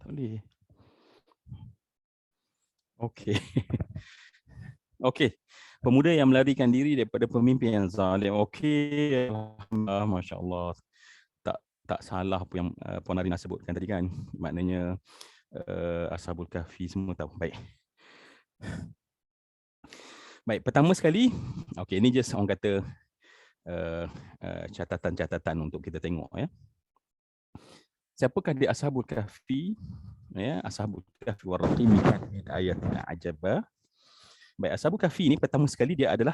Speaker 2: Tak boleh. Okey. Okey. Pemuda yang melarikan diri daripada pemimpin yang zalim. Okey, alhamdulillah, masya-Allah. Tak salah apa yang Puan Arina sebutkan tadi kan. Maknanya Ashabul Kahfi semua tahu. Baik. Baik, pertama sekali, okey, ini just orang kata catatan-catatan untuk kita tengok ya. Siapakah di Ashabul Kahfi? Ya, Ashabul Kahfi war-Raqim min ayatina ajaba. Baik, Ashabul Kahfi ini pertama sekali dia adalah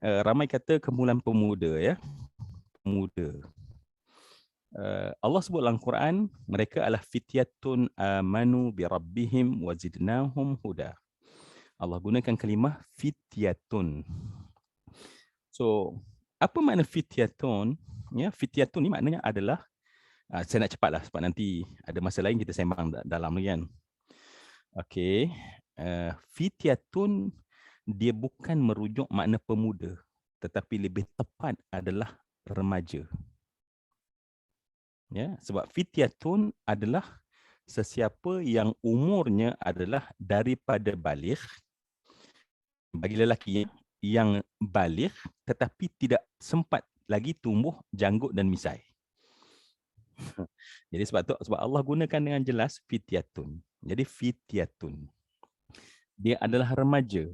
Speaker 2: ramai kata kumpulan pemuda ya. Pemuda. Allah sebut dalam Quran, mereka adalah fityatun amanu bi rabbihim wa zidnahum huda. Allah gunakan kalimah fityatun. So, apa makna fityatun? Ya, fityatun ni maknanya adalah saya nak cepatlah sebab nanti ada masa lain kita sembang dalam ni kan. Okey. Fityatun dia bukan merujuk makna pemuda, tetapi lebih tepat adalah remaja. Ya, sebab fityatun adalah sesiapa yang umurnya adalah daripada baligh, bagi lelaki yang baligh tetapi tidak sempat lagi tumbuh janggut dan misai. Jadi sebab Allah gunakan dengan jelas fityatun. Jadi fityatun dia adalah remaja.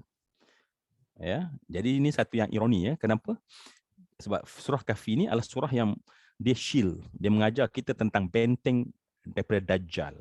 Speaker 2: Ya, jadi ini satu yang ironi ya. Kenapa? Sebab surah Kahfi ini adalah surah yang dia shield, dia mengajar kita tentang benteng daripada Dajjal.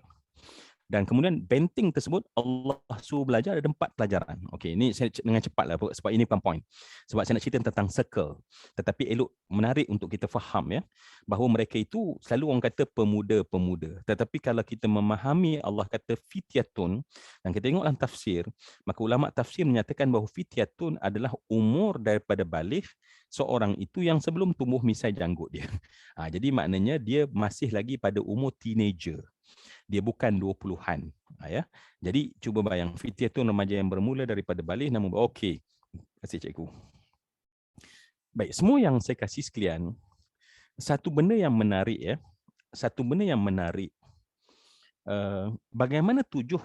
Speaker 2: Dan kemudian benteng tersebut Allah suruh belajar ada 4 pelajaran. Okey, ini saya dengan cepatlah sebab ini bukan point. Sebab saya nak cerita tentang circle. Tetapi elok menarik untuk kita faham ya, bahawa mereka itu selalu orang kata pemuda-pemuda. Tetapi kalau kita memahami Allah kata fityatun dan kita tengok dalam tafsir, maka ulama tafsir menyatakan bahawa fityatun adalah umur daripada baligh seorang itu yang sebelum tumbuh misai janggut dia. Jadi maknanya dia masih lagi pada umur teenager. Dia bukan 20-an. Ya. Jadi cuba bayang, fityatun remaja yang bermula daripada baligh namun okey. Terima kasih cikgu. Baik, semua yang saya kasih sekalian, satu benda yang menarik ya. Satu benda yang menarik. Bagaimana 7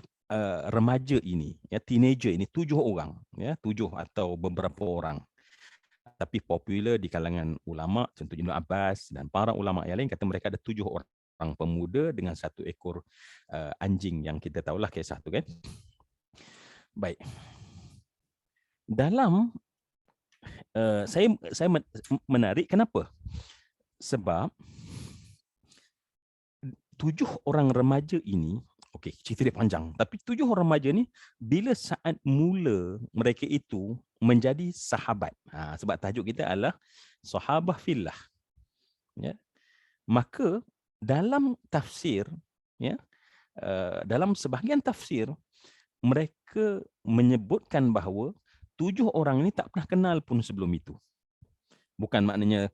Speaker 2: remaja ini, ya, teenager ini 7 orang, ya, 7 atau beberapa orang. Tapi popular di kalangan ulama, contohnya Ibn Abbas dan para ulama yang lain kata mereka ada 7 orang pemuda dengan 1 ekor anjing yang kita tahulah kisah tu kan. Baik. Dalam saya menarik kenapa? Sebab 7 orang remaja ini Okey, cerita dia panjang. Tapi 7 orang remaja ni, bila saat mula mereka itu menjadi sahabat. Sebab tajuk kita adalah Sahabah Fillah. Ya. Maka dalam tafsir, ya, dalam sebahagian tafsir, mereka menyebutkan bahawa 7 orang ini tak pernah kenal pun sebelum itu. Bukan maknanya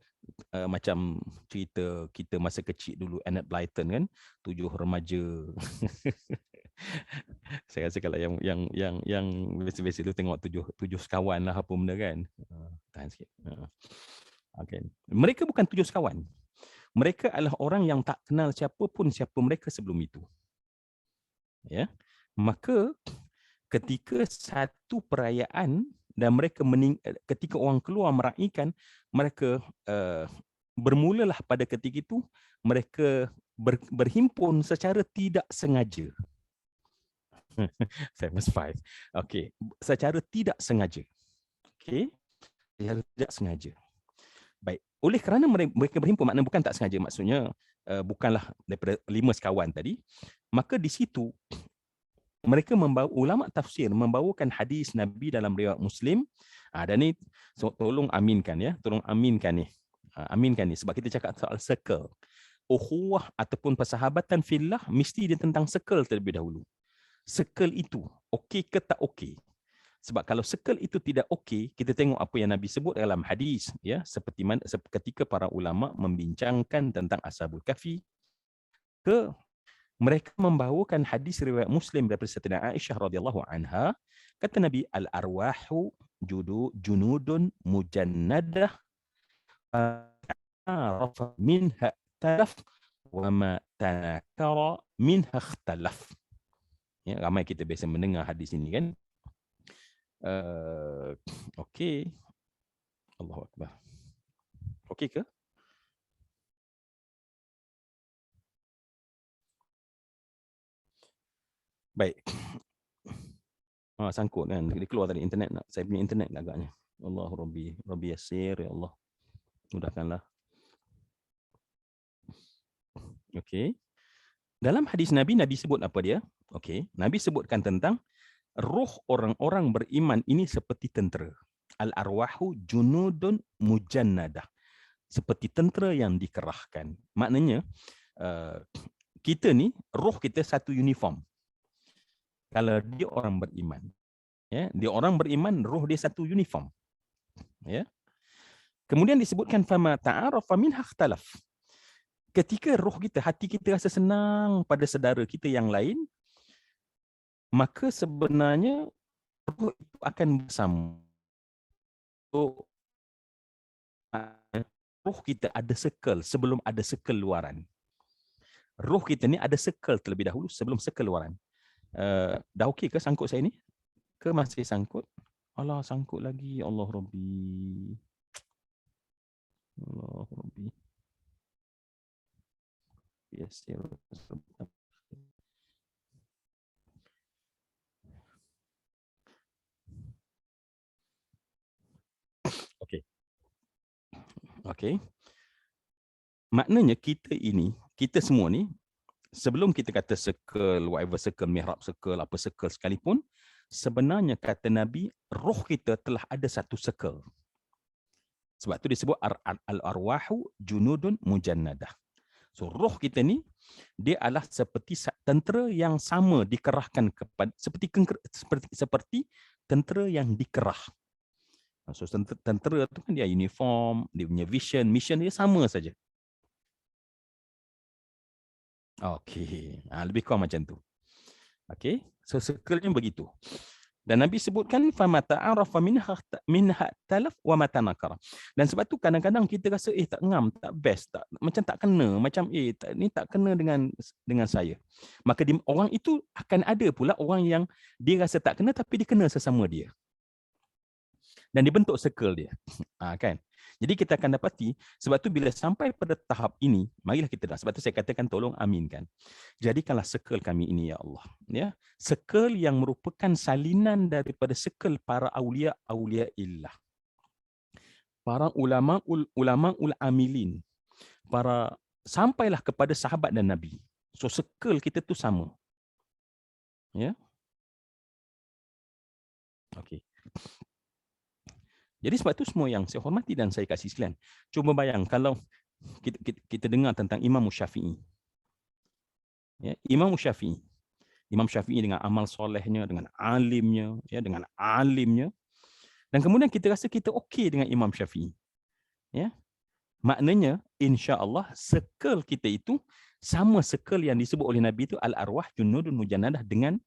Speaker 2: macam cerita kita masa kecil dulu, Enid Blyton kan, 7 remaja. Saya rasa kalau yang biasa-biasa tu tengok 7 sekawan lah apa benda kan. Tahan sikit. Okay. Mereka bukan 7 sekawan. Mereka adalah orang yang tak kenal siapa pun siapa mereka sebelum itu. Ya. Maka ketika satu perayaan dan mereka ketika orang keluar meraihkan, mereka bermulalah pada ketika itu mereka berhimpun secara tidak sengaja. Famous Five. Okey, secara tidak sengaja. Okey, secara tidak sengaja. Baik, oleh kerana mereka berhimpun, maknanya bukan tak sengaja, maksudnya bukanlah daripada 5 sekawan tadi, maka di situ mereka ulama tafsir membawakan hadis Nabi dalam riwayat Muslim. Dan ni tolong aminkan ya, tolong aminkan ni. Aminkan ni sebab kita cakap soal circle. Ukhuwah ataupun persahabatan fillah mesti dia tentang circle terlebih dahulu. Circle itu okey ke tak okey? Sebab kalau circle itu tidak okey, kita tengok apa yang Nabi sebut dalam hadis ya, seperti mana ketika para ulama membincangkan tentang Ashabul Kahfi, mereka membawakan hadis riwayat Muslim daripada Sayyidatina Aisyah radhiyallahu anha, kata Nabi, al-arwahu junudun mujannadah arafa minha talaf wa ma tanakara minha ikhtalaf. Ya, ramai kita biasa mendengar hadis ini kan. Okey. Allahu akbar. Okey ke? Baik. Sangkut kan. Dia keluar dari internet nak. Saya punya internet agaknya. Allah Rabbi. Rabbi Yasir. Ya Allah. Mudahkanlah. Okey. Dalam hadis Nabi, Nabi sebut apa dia? Okey. Nabi sebutkan tentang roh orang-orang beriman ini seperti tentera. Al-arwahu junudun mujannadah. Seperti tentera yang dikerahkan. Maknanya, kita ni, roh kita satu uniform. Kalau dia orang beriman, ya, dia orang beriman, roh dia satu uniform, ya. Kemudian disebutkan fama ta'arafa minha ikhtalaf. Ketika roh kita, hati kita rasa senang pada saudara kita yang lain, maka sebenarnya roh itu akan bersama. Roh kita ada circle sebelum ada circle luaran. Roh kita ni ada circle terlebih dahulu sebelum circle luaran. Dah okey ke sangkut saya ni? Ke masih sangkut? Allah, sangkut lagi. Allah Rabbi. Allah Rabbi. Yes, ya. Okey. Okey. Maknanya kita ini, kita semua ni, sebelum kita kata circle, whatever circle, mihrab circle, apa circle sekalipun, sebenarnya kata Nabi, roh kita telah ada satu circle. Sebab tu disebut al-arwahu junudun mujannadah. So roh kita ni, dia adalah seperti tentera yang sama dikerahkan kepada, seperti tentera yang dikerah. So tentera tu kan dia uniform, dia punya vision, mission dia sama saja. Okey, lebih kurang macam tu. Okey, so circle-nya begitu. Dan Nabi sebutkan fama ta'arafa minha talaf wa ma tanakara. Dan sebab tu kadang-kadang kita rasa tak ngam, tak best, tak macam tak kena, macam ni tak kena dengan saya. Maka orang itu akan ada pula orang yang dia rasa tak kena tapi dia kena sesama dia. Dan dibentuk circle dia. Kan? Jadi kita akan dapati, sebab tu bila sampai pada tahap ini, marilah kita dah. Sebab tu saya katakan tolong aminkan. Jadikanlah circle kami ini ya Allah. Ya, circle yang merupakan salinan daripada circle para awliya illah. Para ulama amilin. Sampailah kepada sahabat dan Nabi. So circle kita tu sama. Ya. Okey. Jadi sebab itu semua yang saya hormati dan saya kasih sekalian, cuba bayang kalau kita dengar tentang Imam Syafi'i. Ya, Imam Syafi'i dengan amal solehnya, dengan alimnya, ya, dengan alimnya, dan kemudian kita rasa kita okey dengan Imam Syafi'i. Ya. Maknanya insya-Allah circle kita itu sama circle yang disebut oleh Nabi itu al-arwah junudun mujannadah dengan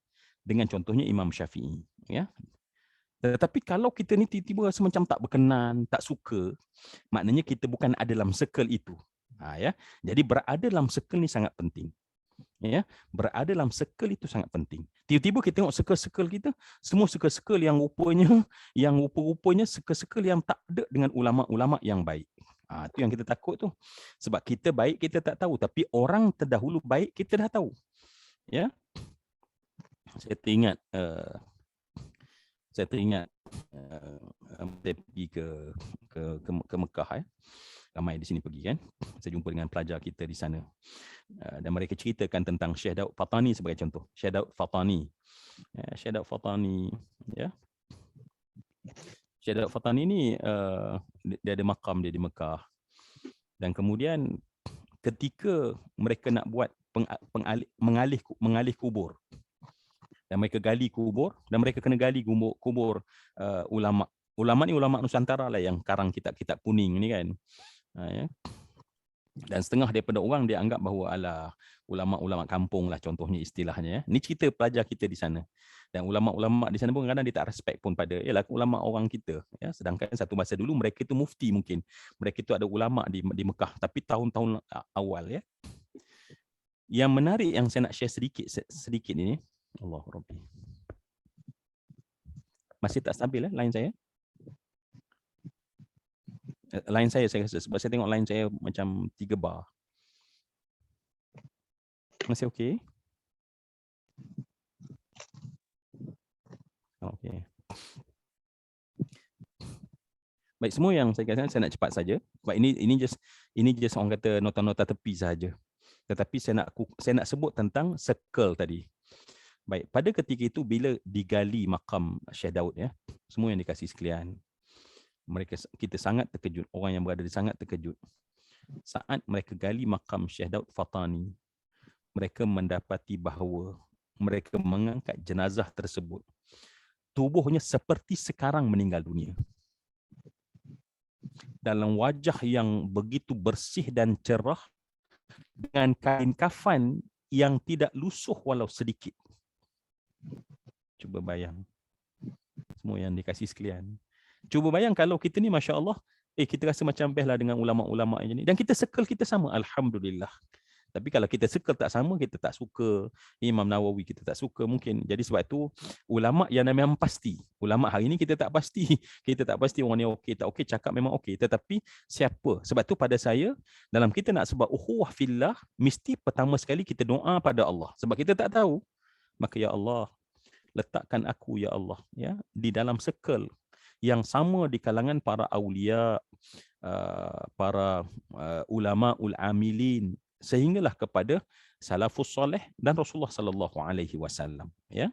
Speaker 2: contohnya Imam Syafi'i, ya. Tetapi kalau kita ni tiba-tiba rasa macam tak berkenan, tak suka, maknanya kita bukan ada dalam circle itu. Ya. Jadi berada dalam circle ni sangat penting. Ya, berada dalam circle itu sangat penting. Tiba-tiba kita tengok circle-circle kita, semua circle-circle yang rupa-rupanya circle-circle yang tak ada dengan ulama-ulama yang baik. Itu yang kita takut tu. Sebab kita baik kita tak tahu, tapi orang terdahulu baik kita dah tahu. Ya. Saya teringat saya pergi ke Mekah, ramai di sini pergi kan. Saya jumpa dengan pelajar kita di sana. Dan mereka ceritakan tentang Syekh Daud Fatani sebagai contoh. Syekh Daud Fatani. Syekh Daud Fatani, ya. Syekh Daud Fatani ni dia ada makam dia di Mekah. Dan kemudian ketika mereka nak buat mengalih kubur, dan mereka gali kubur, dan mereka kena gali kubur ulama. Ulama ni ulama Nusantara lah yang karang kitab-kitab kuning ni kan. Ya. Dan setengah daripada orang dia anggap bahawa alah ulama-ulama kampung lah contohnya istilahnya. Ya. Ni cerita pelajar kita di sana. Dan ulama-ulama di sana pun kadang-kadang dia tak respect pun pada ialah ulama orang kita. Ya. Sedangkan satu masa dulu mereka itu mufti mungkin. Mereka itu ada ulama di Mekah. Tapi tahun-tahun awal ya. Yang menarik yang saya nak share sedikit ini. Allah Rabbi. Masih tak stabil line saya? Line saya rasa sebab saya tengok line saya macam 3 bar. Masih okey? Okey. Baik, semua yang saya katakan saya nak cepat saja. Sebab ini just orang kata nota-nota tepi saja. Tetapi saya nak sebut tentang circle tadi. Baik, pada ketika itu bila digali makam Syekh Daud ya, semua yang dikasih sekalian, kita sangat terkejut, orang yang berada di sangat terkejut. Saat mereka gali makam Syekh Daud Fatani, mereka mendapati bahawa mereka mengangkat jenazah tersebut. Tubuhnya seperti sekarang meninggal dunia. Dalam wajah yang begitu bersih dan cerah, dengan kain kafan yang tidak lusuh walau sedikit. Cuba bayang. Semua yang dikasih sekalian. Cuba bayang kalau kita ni Masya Allah, kita rasa macam best lah dengan ulama-ulama yang ni. Dan kita circle kita sama, Alhamdulillah. Tapi kalau kita circle tak sama, kita tak suka. Imam Nawawi kita tak suka mungkin. Jadi sebab itu, ulama yang memang pasti. Ulama hari ni kita tak pasti. Kita tak pasti orang ni okey, tak okey, cakap memang okey. Tetapi siapa? Sebab tu pada saya, dalam kita nak sebab ukhuwah fillah, mesti pertama sekali kita doa pada Allah. Sebab kita tak tahu. Maka ya Allah, letakkan aku ya Allah ya di dalam circle yang sama di kalangan para aulia, para ulama ul amilin, sehinggalah kepada salafus soleh dan Rasulullah sallallahu alaihi wasallam ya.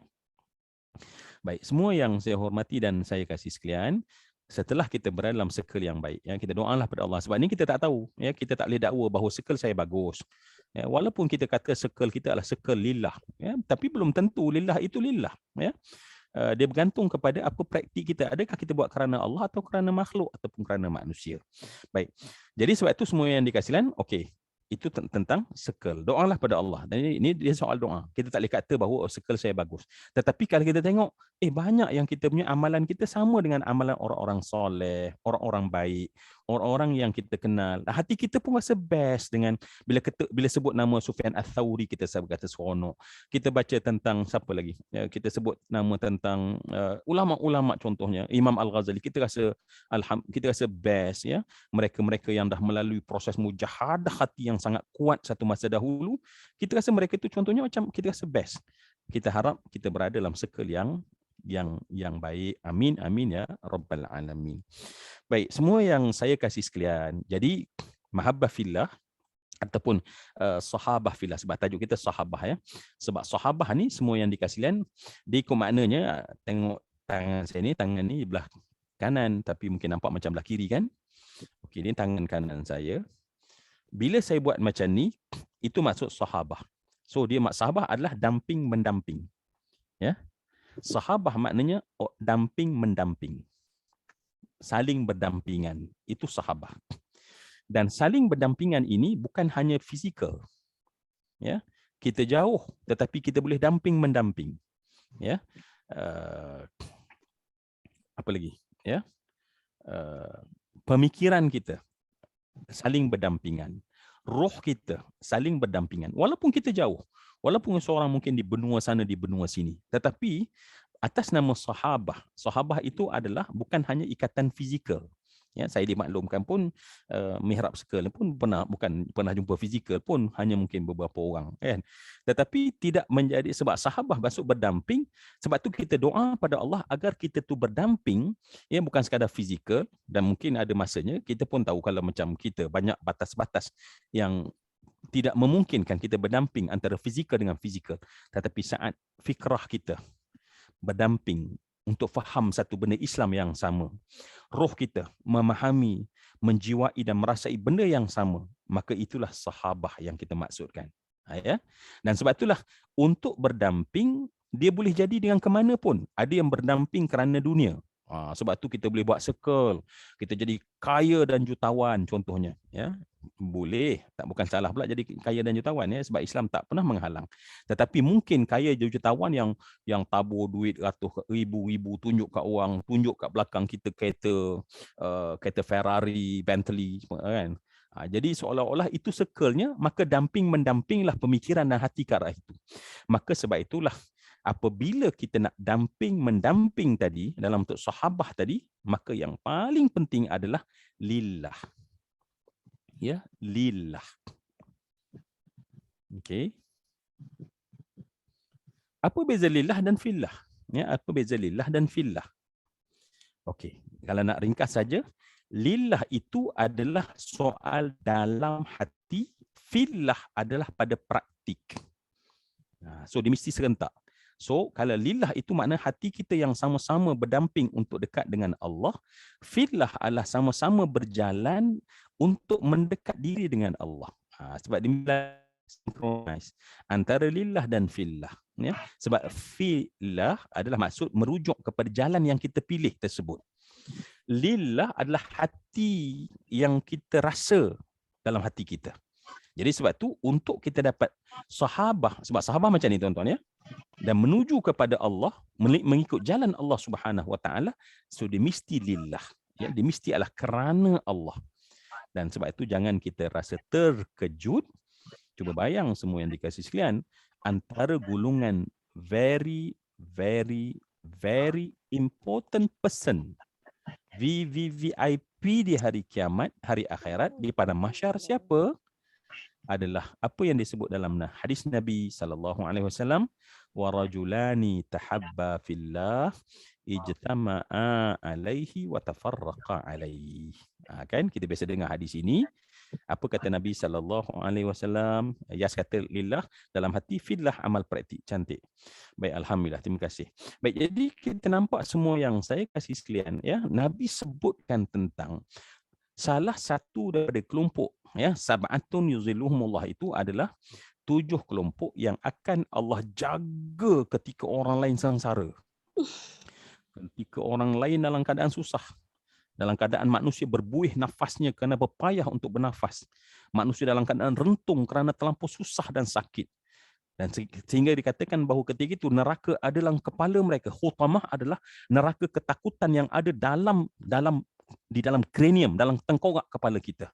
Speaker 2: Baik, semua yang saya hormati dan saya kasih sekalian, setelah kita berada dalam circle yang baik ya, kita doalah pada Allah. Sebab ni kita tak tahu ya, kita tak boleh dakwa bahawa circle saya bagus. Ya, walaupun kita kata circle kita adalah circle lillah ya, tapi belum tentu lillah itu lillah ya. Dia bergantung kepada apa praktik kita. Adakah kita buat kerana Allah atau kerana makhluk ataupun kerana manusia. Baik. Jadi sebab itu semua yang dikasihan, okey. Itu tentang circle. Doalah pada Allah. Dan ini dia soal doa. Kita tak boleh kata bahawa circle saya bagus. Tetapi kalau kita tengok, banyak yang kita punya amalan kita sama dengan amalan orang-orang soleh, orang-orang baik, orang-orang yang kita kenal. Hati kita pun rasa best dengan bila sebut nama Sufyan Ats-Tsauri, kita kata seronok. Kita baca tentang siapa lagi? Kita sebut nama tentang ulama-ulama contohnya, Imam Al-Ghazali, kita rasa best ya. Mereka-mereka yang dah melalui proses mujahadah hati yang sangat kuat satu masa dahulu, kita rasa mereka itu contohnya macam kita rasa best. Kita harap kita berada dalam circle yang baik. Amin amin ya rabbal alamin. Baik, semua yang saya kasih sekalian. Jadi mahabbah fillah, ataupun sahabah fillah, sebab tajuk kita sahabah ya. Sebab sahabah ni semua yang dikasih lian, dia ikut maknanya. Tengok tangan saya ni, tangan ni belah kanan tapi mungkin nampak macam belah kiri kan. Okey, ni tangan kanan saya. Bila saya buat macam ni, itu maksud sahabah. So dia sahabah adalah damping mendamping. Ya. Sahabah maknanya damping mendamping. Saling berdampingan. Itu sahabah. Dan saling berdampingan ini bukan hanya fizikal. Ya. Kita jauh tetapi kita boleh damping mendamping. Ya. Apa lagi? Ya. Pemikiran kita saling berdampingan. Roh kita saling berdampingan. Walaupun kita jauh. Walaupun seorang mungkin di benua sana, di benua sini. Tetapi atas nama sahabah. Sahabah itu adalah bukan hanya ikatan fizikal. Ya, saya dimaklumkan pun mihrab circle pun bukan pernah jumpa fizikal pun, hanya mungkin beberapa orang kan. Tetapi tidak menjadi, sebab sahabah masuk berdamping, sebab tu kita doa pada Allah agar kita tu berdamping, ya, bukan sekadar fizikal. Dan mungkin ada masanya kita pun tahu kalau macam kita banyak batas-batas yang tidak memungkinkan kita berdamping antara fizikal dengan fizikal. Tetapi saat fikrah kita berdamping untuk faham satu benda Islam yang sama, roh kita memahami, menjiwai dan merasai benda yang sama, maka itulah sahabah yang kita maksudkan. Ya? Dan sebab itulah untuk berdamping, dia boleh jadi dengan ke mana pun. Ada yang berdamping kerana dunia. Sebab tu kita boleh buat circle, kita jadi kaya dan jutawan contohnya. Ya? Boleh, tak, bukan salah pula jadi kaya dan jutawan ya, sebab Islam tak pernah menghalang. Tetapi mungkin kaya dan jutawan yang tabur duit ratus ribu tunjuk kat orang, tunjuk kat belakang kita kereta Ferrari, Bentley kan. Jadi seolah-olah itu circle-nya, maka damping mendampinglah pemikiran dan hati ke arah itu. Maka sebab itulah apabila kita nak damping mendamping tadi dalam bentuk sahabah tadi, maka yang paling penting adalah lillah. Ya, lillah. Okey. Apa beza lillah dan fillah? Ya, apa beza lillah dan fillah? Okey, kalau nak ringkas saja, lillah itu adalah soal dalam hati, fillah adalah pada praktik. So dia mesti serentak. So kalau lillah itu makna hati kita yang sama-sama berdamping untuk dekat dengan Allah, fillah adalah sama-sama berjalan untuk mendekat diri dengan Allah. Sebab dia synchronize antara lillah dan fillah. Ya? Sebab fillah adalah maksud merujuk kepada jalan yang kita pilih tersebut. Lillah adalah hati yang kita rasa dalam hati kita. Jadi sebab tu untuk kita dapat sahabah, sebab sahabah macam ni tuan-tuan ya, dan menuju kepada Allah, mengikut jalan Allah Subhanahu Wa Taala, so dia mesti lillah. Ya, dia mesti adalah kerana Allah. Dan sebab itu jangan kita rasa terkejut. Cuba bayang semua yang dikasih sekalian, antara golongan very important person, VVVIP di hari kiamat, hari akhirat, di pada mahsyar siapa? Adalah apa yang disebut dalam hadis Nabi SAW, wa rajulani tahabba fillah ijtama'a alaihi wa tafarraqa alaihi. Kan kita biasa dengar hadis ini. Apa kata Nabi SAW? Yas kata lillah, dalam hati, fillah amal praktik. Cantik. Baik, alhamdulillah, terima kasih. Baik, jadi kita nampak semua yang saya kasih sekalian ya, Nabi sebutkan tentang salah satu daripada kelompok ya, sab'atun yuzilluhumullah, itu adalah 7 kelompok yang akan Allah jaga ketika orang lain sengsara. Ketika orang lain dalam keadaan susah, dalam keadaan manusia berbuih nafasnya kerana berpayah untuk bernafas, manusia dalam keadaan rentung kerana terlampau susah dan sakit, dan sehingga dikatakan bahawa ketika itu neraka adalah kepala mereka. Khutamah adalah neraka ketakutan yang ada di dalam kranium, dalam tengkorak kepala kita.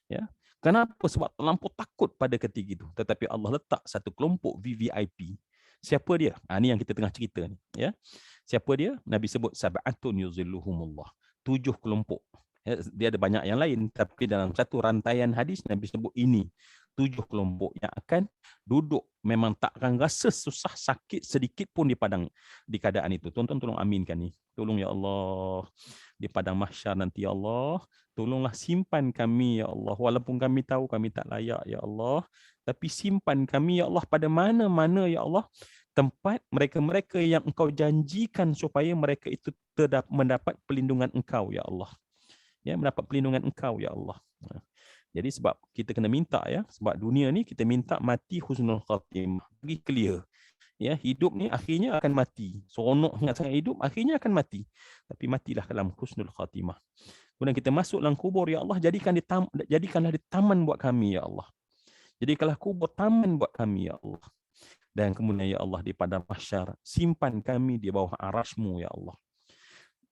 Speaker 2: Ya. Kenapa? Sebab terlampau takut pada ketika itu. Tetapi Allah letak satu kelompok VVIP. Siapa dia? Ini yang kita tengah cerita ni. Ya. Siapa dia? Nabi sebut sab'atun yuzilluhumullah. 7 kelompok. Ya, dia ada banyak yang lain, tapi dalam satu rantaian hadis Nabi sebut ini 7 kelompok yang akan duduk, memang tak akan rasa susah sakit sedikit pun di keadaan itu. Tuan-tuan tolong aminkan ni. Tolong ya Allah, di padang mahsyar nanti ya Allah, tolonglah simpan kami ya Allah, walaupun kami tahu kami tak layak ya Allah, tapi simpan kami ya Allah pada mana-mana ya Allah tempat mereka-mereka yang Engkau janjikan supaya mereka itu mendapat perlindungan Engkau ya Allah. Ya, mendapat perlindungan Engkau ya Allah. Jadi sebab kita kena minta ya, sebab dunia ni kita minta mati husnul khatimah, bagi clear. Ya, hidup ni akhirnya akan mati. Seronok sangat hidup, akhirnya akan mati. Tapi matilah dalam husnul khatimah. Kemudian kita masuk dalam kubur ya Allah, jadikanlah di taman buat kami ya Allah. Jadikanlah kubur taman buat kami ya Allah. Dan kemudian ya Allah di padang mahsyar, simpan kami di bawah arasmu ya Allah.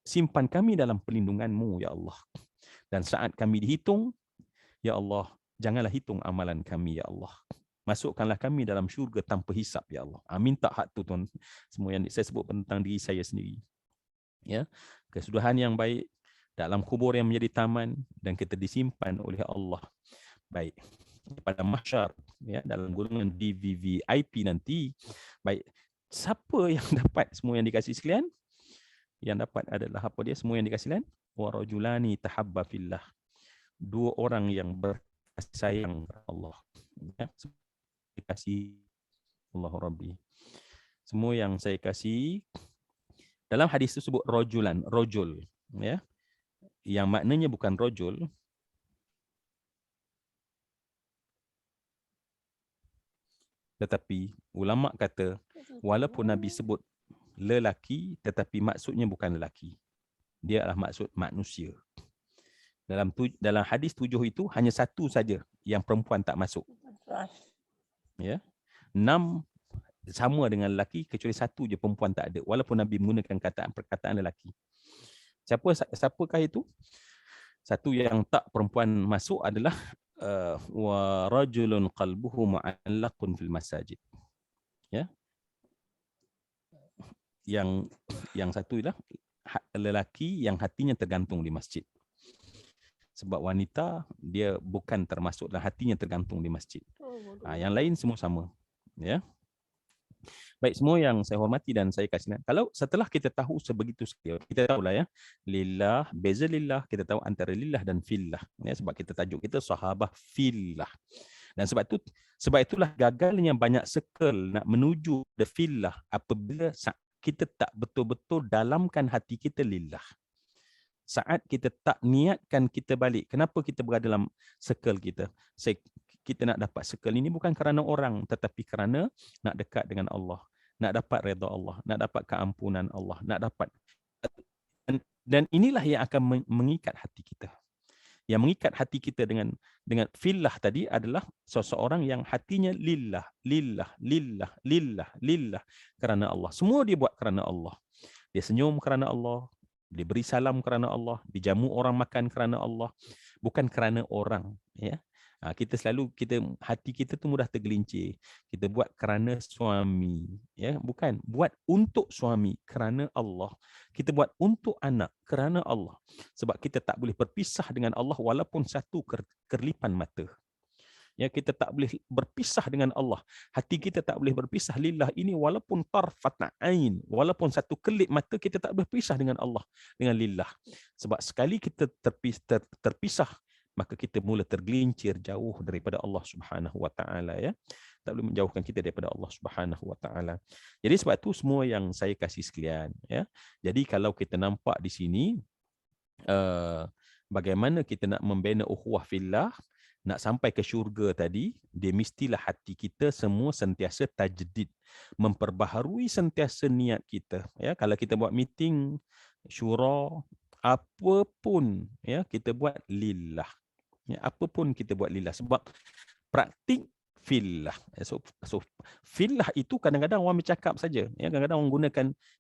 Speaker 2: Simpan kami dalam perlindunganmu ya Allah. Dan saat kami dihitung, ya Allah, janganlah hitung amalan kami, ya Allah. Masukkanlah kami dalam syurga tanpa hisap, ya Allah. Minta hak tu, tuan. Semua yang saya sebut tentang diri saya sendiri. Ya, kesudahan yang baik dalam kubur yang menjadi taman dan kita disimpan oleh Allah. Baik, pada mahsyar, ya, dalam golongan DVVIP nanti. Baik, siapa yang dapat semua yang dikasih sekalian? Yang dapat adalah apa dia? Semua yang dikasih sekalian? Wa rajulani tahabba fillah. 2 orang yang berkasih sayang Allah. Ya, kasih Allah Rabbi. Semua yang saya kasih dalam hadis itu sebut rojulan, rojul, ya. Yang maknanya bukan rojul. Tetapi ulama kata walaupun Nabi sebut lelaki tetapi maksudnya bukan lelaki. Dia adalah maksud manusia. Dalam hadis 7 itu hanya satu saja yang perempuan tak masuk. Ya. 6 sama dengan lelaki kecuali satu je perempuan tak ada walaupun Nabi menggunakan perkataan lelaki. Siapakah itu? Satu yang tak perempuan masuk adalah wa rajulun qalbuhu mu'allaqun fil masajid. Ya. Yang satu ialah lelaki yang hatinya tergantung di masjid. Sebab wanita dia bukan termasuk dan hatinya tergantung di masjid. Yang lain semua sama. Ya. Baik, semua yang saya hormati dan saya kasih. Kalau setelah kita tahu sebegitu saja, kita tahulah ya, lillah, beza lillah, kita tahu antara lillah dan fillah. Ya, sebab kita tajuk kita sahabah fillah. Dan sebab itulah gagalnya banyak circle nak menuju the fillah apabila kita tak betul-betul dalamkan hati kita lillah. Saat kita tak niatkan kita balik, kenapa kita berada dalam circle kita? Kita nak dapat circle ini bukan kerana orang, tetapi kerana nak dekat dengan Allah, nak dapat redha Allah, nak dapat keampunan Allah, nak dapat. Dan inilah yang akan mengikat hati kita. Yang mengikat hati kita dengan fillah tadi adalah seseorang yang hatinya lillah, lillah, lillah, lillah, lillah, kerana Allah. Semua dia buat kerana Allah. Dia senyum kerana Allah. Dia beri salam kerana Allah, dijamu orang makan kerana Allah, bukan kerana orang. Ya, hati kita tu mudah tergelincir. Kita buat kerana suami, ya, bukan buat untuk suami kerana Allah. Kita buat untuk anak kerana Allah. Sebab kita tak boleh berpisah dengan Allah walaupun satu kerlipan mata. Ya, kita tak boleh berpisah dengan Allah. Hati kita tak boleh berpisah lillah ini walaupun tarfat ain, walaupun satu kelip mata kita tak berpisah dengan Allah, dengan lillah. Sebab sekali kita terpisah, maka kita mula tergelincir jauh daripada Allah Subhanahu Wa Taala, ya. Tak boleh menjauhkan kita daripada Allah Subhanahu Wa Taala. Jadi sebab itu semua yang saya kasih sekalian, ya. Jadi kalau kita nampak di sini bagaimana kita nak membina ukhuwah fillah, nak sampai ke syurga tadi, dia mestilah hati kita semua sentiasa tajdid, memperbaharui sentiasa niat kita. Ya, kalau kita buat meeting, syura, apapun, ya, kita buat lillah. Ya, apapun kita buat lillah. Sebab praktik fillah. So fillah itu kadang-kadang orang bercakap saja. Ya, kadang-kadang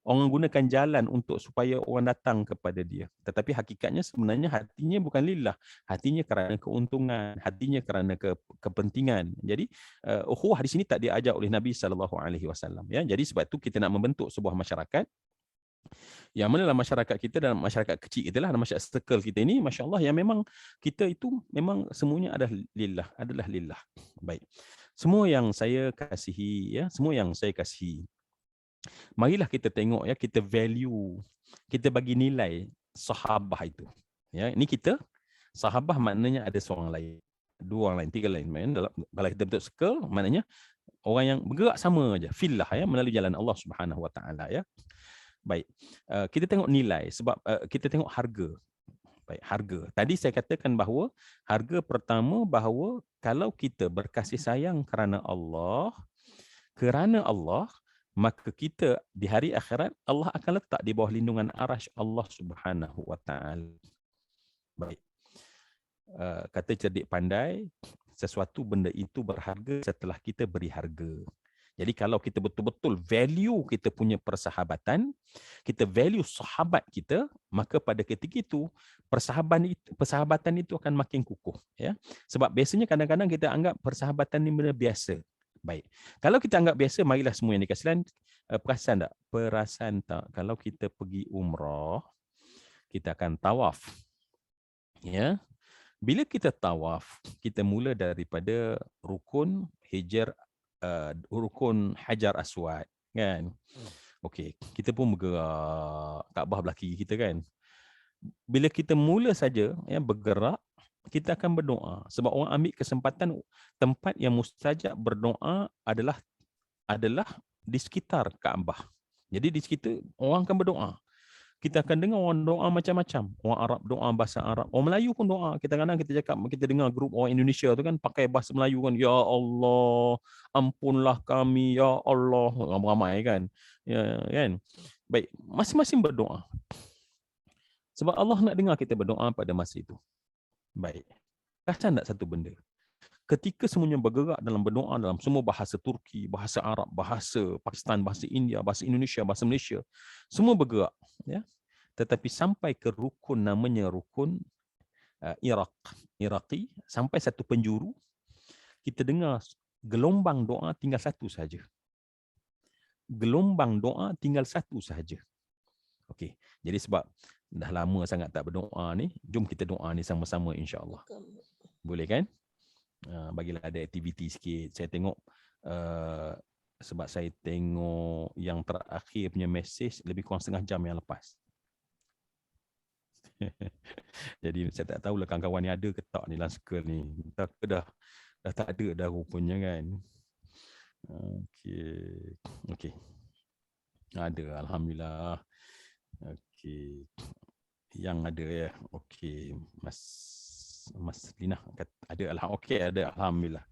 Speaker 2: orang gunakan jalan untuk supaya orang datang kepada dia. Tetapi hakikatnya sebenarnya hatinya bukan lillah. Hatinya kerana keuntungan, hatinya kerana kepentingan. Jadi ukhuwah di sini tak diajar oleh Nabi SAW. Ya, jadi sebab itu kita nak membentuk sebuah masyarakat Yang mana dalam masyarakat kita, dalam masyarakat kecil kita lah, dalam masyarakat circle kita ini, Masya Allah, yang memang kita itu memang semuanya adalah lillah. Baik. Semua yang saya kasihi, ya, semua yang saya kasihi. Marilah kita tengok, ya, kita value, kita bagi nilai sahabah itu. Ya, ini kita, sahabah maknanya ada seorang lain, dua orang lain, tiga lain. Kalau kita bentuk circle, maknanya orang yang bergerak sama aja, fillah, ya, melalui jalan Allah Subhanahu Wa Taala, ya. Baik. Kita tengok nilai sebab kita tengok harga. Baik, harga. Tadi saya katakan bahawa harga pertama bahawa kalau kita berkasih sayang kerana Allah, maka kita di hari akhirat Allah akan letak di bawah lindungan arasy Allah Subhanahu Wa Taala. Baik. Kata cerdik pandai, sesuatu benda itu berharga setelah kita beri harga. Jadi kalau kita betul-betul value kita punya persahabatan, kita value sahabat kita, maka pada ketika itu persahabatan itu akan makin kukuh, ya. Sebab biasanya kadang-kadang kita anggap persahabatan ini benda biasa. Baik. Kalau kita anggap biasa, marilah semua yang dikasihan, perasan tak kalau kita pergi umrah, kita akan tawaf. Ya. Bila kita tawaf, kita mula daripada rukun Hajar Aswad, kan? Okey, kita pun bergerak Kaabah belah kiri kita, kan? Bila kita mula saja, ya, bergerak, kita akan berdoa. Sebab orang ambil kesempatan tempat yang mustajab berdoa adalah di sekitar Kaabah. Jadi di sekitar orang akan berdoa. Kita akan dengar orang doa macam-macam. Orang Arab doa bahasa Arab. Orang Melayu pun doa. Kadang-kadang kita cakap, kita dengar grup orang Indonesia tu kan pakai bahasa Melayu kan. Ya Allah, ampunlah kami. Ya Allah. Ramai-ramai kan. Ya, kan? Baik, masing-masing berdoa. Sebab Allah nak dengar kita berdoa pada masa itu. Baik. Perasan tak satu benda? Ketika semuanya bergerak dalam berdoa dalam semua bahasa Turki, bahasa Arab, bahasa Pakistan, bahasa India, bahasa Indonesia, bahasa Malaysia, semua bergerak, ya. Tetapi sampai ke rukun namanya rukun Iraqi, sampai satu penjuru, kita dengar gelombang doa tinggal satu saja. Gelombang doa tinggal satu saja. Okey. Jadi sebab dah lama sangat tak berdoa ni, jom kita doa ni sama-sama insya-Allah. Boleh kan? Bagilah ada aktiviti sikit. Saya tengok sebab saya tengok yang terakhir punya mesej lebih kurang setengah jam yang lepas. Jadi saya tak tahu lah kawan-kawan ni ada ke tak ni dalam circle ni. Dah tak ada dah rupanya, kan. Okey. Ada, alhamdulillah. Okey. Yang ada, ya. Okey, Mas Lina ada, okey, ada, alhamdulillah.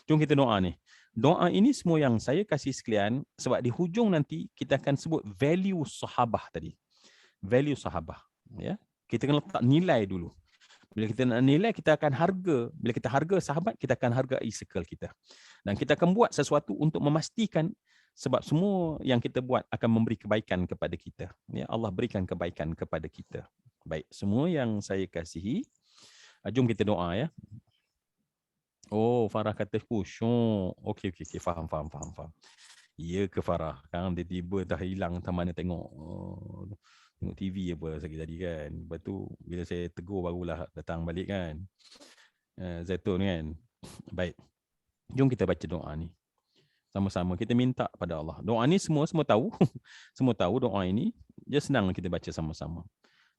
Speaker 2: Jom kita doa ni. Doa ini semua yang saya kasih sekalian sebab di hujung nanti kita akan sebut value sahabah tadi. Value sahabah, ya. Kita kena letak nilai dulu. Bila kita nak nilai, kita akan harga. Bila kita harga sahabat, kita akan hargai circle kita. Dan kita akan buat sesuatu untuk memastikan sebab semua yang kita buat akan memberi kebaikan kepada kita. Ya, Allah berikan kebaikan kepada kita. Baik, semua yang saya kasihi, jom kita doa, ya. Oh, Farah kata khusyuk. Okey, faham. Ya ke Farah? Kan tiba-tiba dah hilang tak mana tengok. Tengok TV apa sakit tadi, kan. Lepas tu bila saya tegur barulah datang balik, kan. Zaitun, kan. Baik. Jom kita baca doa ni. Sama-sama kita minta pada Allah. Doa ni semua tahu. Semua tahu doa ini. Dia senang kita baca sama-sama.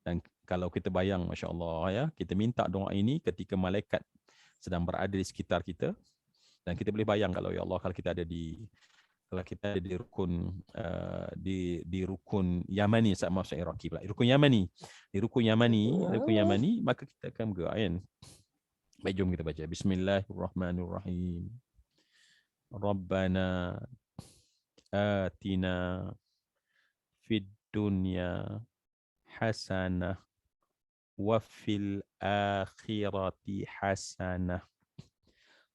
Speaker 2: Dan kalau kita bayang, Masya Allah, ya, kita minta doa ini ketika malaikat sedang berada di sekitar kita. Dan kita boleh bayang kalau, ya Allah, kalau kita ada di rukun di rukun Yamani, maaf saya Iraqi pula. Rukun Yamani, maka kita akan bergerak, kan. Baik, jom kita baca. Bismillahirrahmanirrahim. Rabbana atina fid dunya hasanah wa fil akhirati hasanah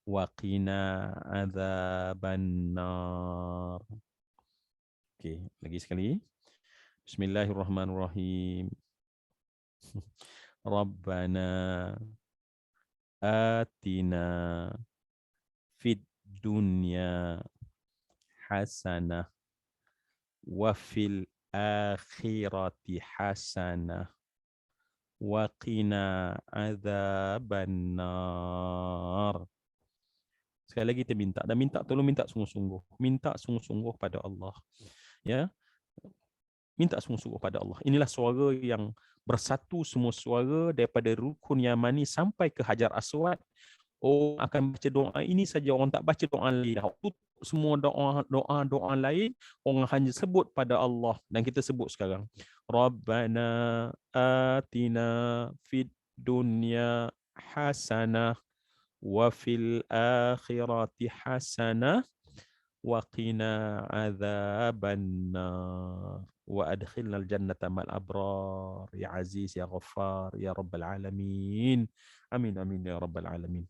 Speaker 2: wa qina adzabannar. Okey, lagi sekali. Bismillahirrahmanirrahim. Rabbana atina fid dunya hasanah wa fil akhirati hasanah wa qina adzabannar. Sekali lagi kita minta, dan minta tolong minta sungguh-sungguh. Minta sungguh-sungguh pada Allah. Ya. Minta sungguh-sungguh pada Allah. Inilah suara yang bersatu semua suara daripada rukun Yamani sampai ke Hajar Aswad. Orang akan baca doa ini saja, orang tak baca doa lain. Tutup semua doa lain, orang hanya sebut pada Allah. Dan kita sebut sekarang. Rabbana atina fid dunya hasanah wa fil akhirati hasanah wa qina adzabannar wa adkhilnal jannata mal abrar ya aziz ya ghaffar ya rabbal alamin. Amin amin ya rabbal alamin.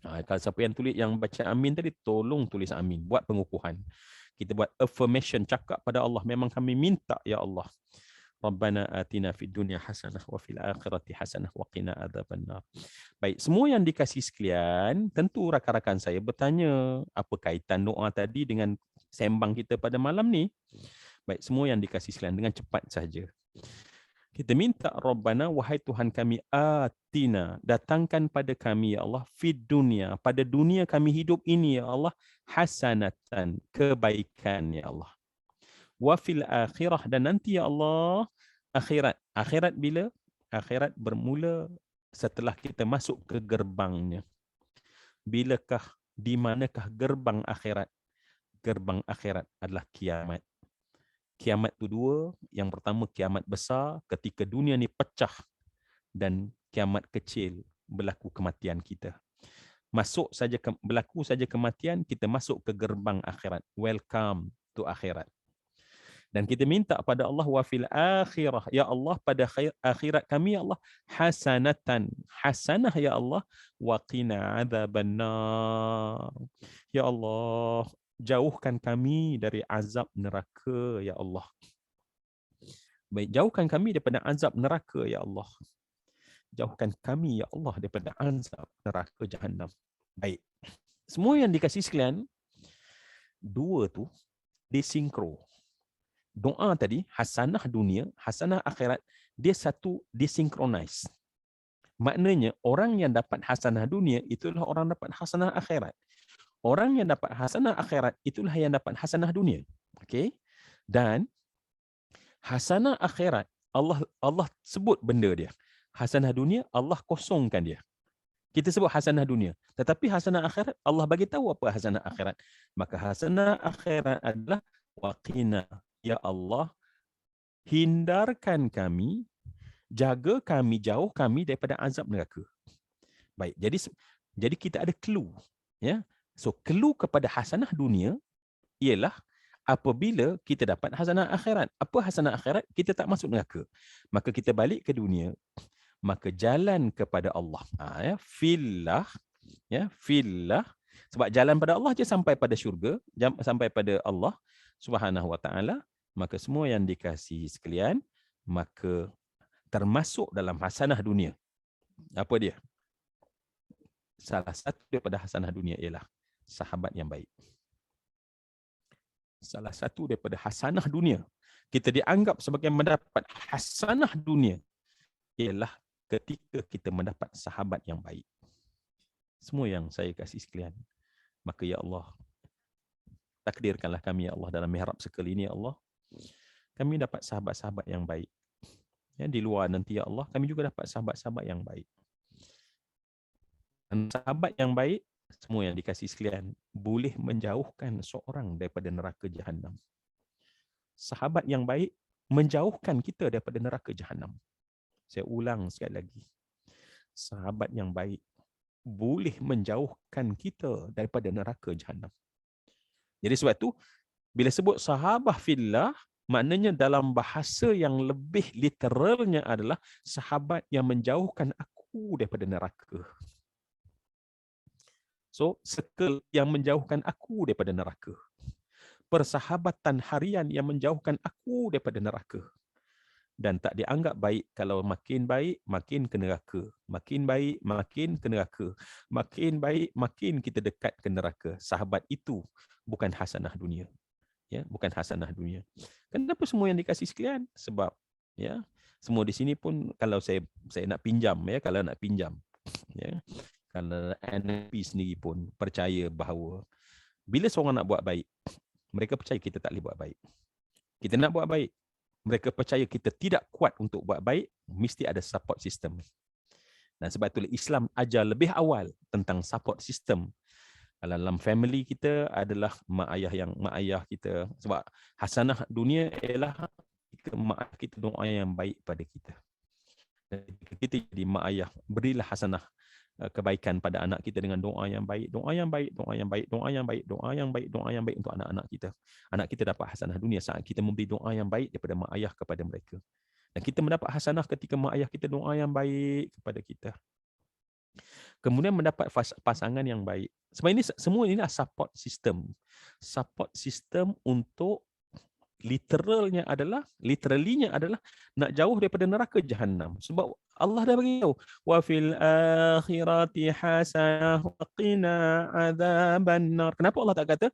Speaker 2: Kalau siapa yang tulis, yang baca amin tadi, tolong tulis amin, buat pengukuhan. Kita buat affirmation, cakap pada Allah, memang kami minta ya Allah. Rabbana atina fid dunya hasanah wa fil akhirati hasanah wa qina adzabannar. Baik, semua yang dikasih sekalian, tentu rakan-rakan saya bertanya, apa kaitan doa tadi dengan sembang kita pada malam ni? Baik, semua yang dikasih sekalian dengan cepat saja. Kita minta Rabbana, wahai Tuhan kami, atina, datangkan pada kami ya Allah, fid dunya, pada dunia kami hidup ini ya Allah, hasanatan, kebaikan ya Allah. Wa fil akhirah, dan nanti ya Allah, akhirat. Akhirat bila? Akhirat bermula setelah kita masuk ke gerbangnya. Bilakah, di manakah gerbang akhirat? Gerbang akhirat adalah kiamat. Kiamat itu dua. Yang pertama kiamat besar, ketika dunia ni pecah, dan kiamat kecil, berlaku kematian kita. Berlaku saja kematian, kita masuk ke gerbang akhirat. Welcome to akhirat. Dan kita minta pada Allah, wa fil akhirah, ya Allah, pada akhirat kami ya Allah, hasanatan, hasanah ya Allah, wa qina adzabannar. Ya Allah, jauhkan kami dari azab neraka ya Allah. Baik, jauhkan kami daripada azab neraka ya Allah. Jauhkan kami ya Allah daripada azab neraka Jahannam. Baik. Semua yang dikasih sekalian, dua tu disinkro. Doa tadi, hasanah dunia, hasanah akhirat, dia satu disinkronis. Maknanya, orang yang dapat hasanah dunia, itulah orang dapat hasanah akhirat. Orang yang dapat hasanah akhirat, itulah yang dapat hasanah dunia. Okay? Dan, hasanah akhirat, Allah sebut benda dia. Hasanah dunia, Allah kosongkan dia. Kita sebut hasanah dunia. Tetapi hasanah akhirat, Allah bagi tahu apa hasanah akhirat. Maka hasanah akhirat adalah waqina. Ya Allah, hindarkan kami, jaga kami, jauh kami daripada azab neraka. Baik, jadi kita ada clue, ya. So clue kepada hasanah dunia ialah apabila kita dapat hasanah akhirat. Apa hasanah akhirat? Kita tak masuk neraka. Maka kita balik ke dunia, maka jalan kepada Allah. Ya, fillah, ya, fillah. Sebab jalan pada Allah je sampai pada syurga, sampai pada Allah Subhanahu wa taala. Maka semua yang dikasihi sekalian, maka termasuk dalam hasanah dunia. Apa dia? Salah satu daripada hasanah dunia ialah sahabat yang baik. Salah satu daripada hasanah dunia, kita dianggap sebagai mendapat hasanah dunia, ialah ketika kita mendapat sahabat yang baik. Semua yang saya kasih sekalian, maka ya Allah, takdirkanlah kami ya Allah dalam mihrab sekali ini ya Allah, kami dapat sahabat-sahabat yang baik. Ya, di luar nanti ya Allah, kami juga dapat sahabat-sahabat yang baik. Dan sahabat yang baik, semua yang dikasih sekalian, boleh menjauhkan seorang daripada neraka Jahannam. Sahabat yang baik menjauhkan kita daripada neraka Jahannam. Saya ulang sekali lagi. Sahabat yang baik boleh menjauhkan kita daripada neraka Jahannam. Jadi sebab tu, bila sebut sahabah fillah, maknanya dalam bahasa yang lebih literalnya adalah sahabat yang menjauhkan aku daripada neraka. So, circle yang menjauhkan aku daripada neraka. Persahabatan harian yang menjauhkan aku daripada neraka. Dan tak dianggap baik kalau makin baik, makin ke neraka. Makin baik, makin ke neraka. Makin baik, makin kita dekat ke neraka. Sahabat itu bukan hasanah dunia. ya, bukan hasanah dunia. Kenapa semua yang dikasih sekalian? Sebab ya, semua di sini pun kalau saya nak pinjam ya, kalau nak pinjam ya, kalau NLP sendiri pun percaya bahawa bila seorang nak buat baik, mereka percaya kita tak boleh buat baik. Kita nak buat baik, mereka percaya kita tidak kuat untuk buat baik, mesti ada support system. Dan sebab itulah Islam ajar lebih awal tentang support system. Dalam family kita adalah mak ayah kita. Sebab hasanah dunia ialah mak ayah kita doa yang baik pada kita. Dan kita jadi mak ayah, berilah hasanah kebaikan pada anak kita dengan doa yang baik, doa yang baik, doa yang baik, doa yang baik, doa yang baik, doa yang baik untuk anak-anak kita. Anak kita dapat hasanah dunia saat kita memberi doa yang baik daripada mak ayah kepada mereka. Dan kita mendapat hasanah ketika mak ayah kita doa yang baik kepada kita. Kemudian mendapat pasangan yang baik. Sebab ini semua ini adalah support system. Support system untuk literalnya adalah nak jauh daripada neraka jahanam. Sebab Allah dah bagi tahu, wa fil akhirati hasanah wa qina adzabannar. Kenapa Allah tak kata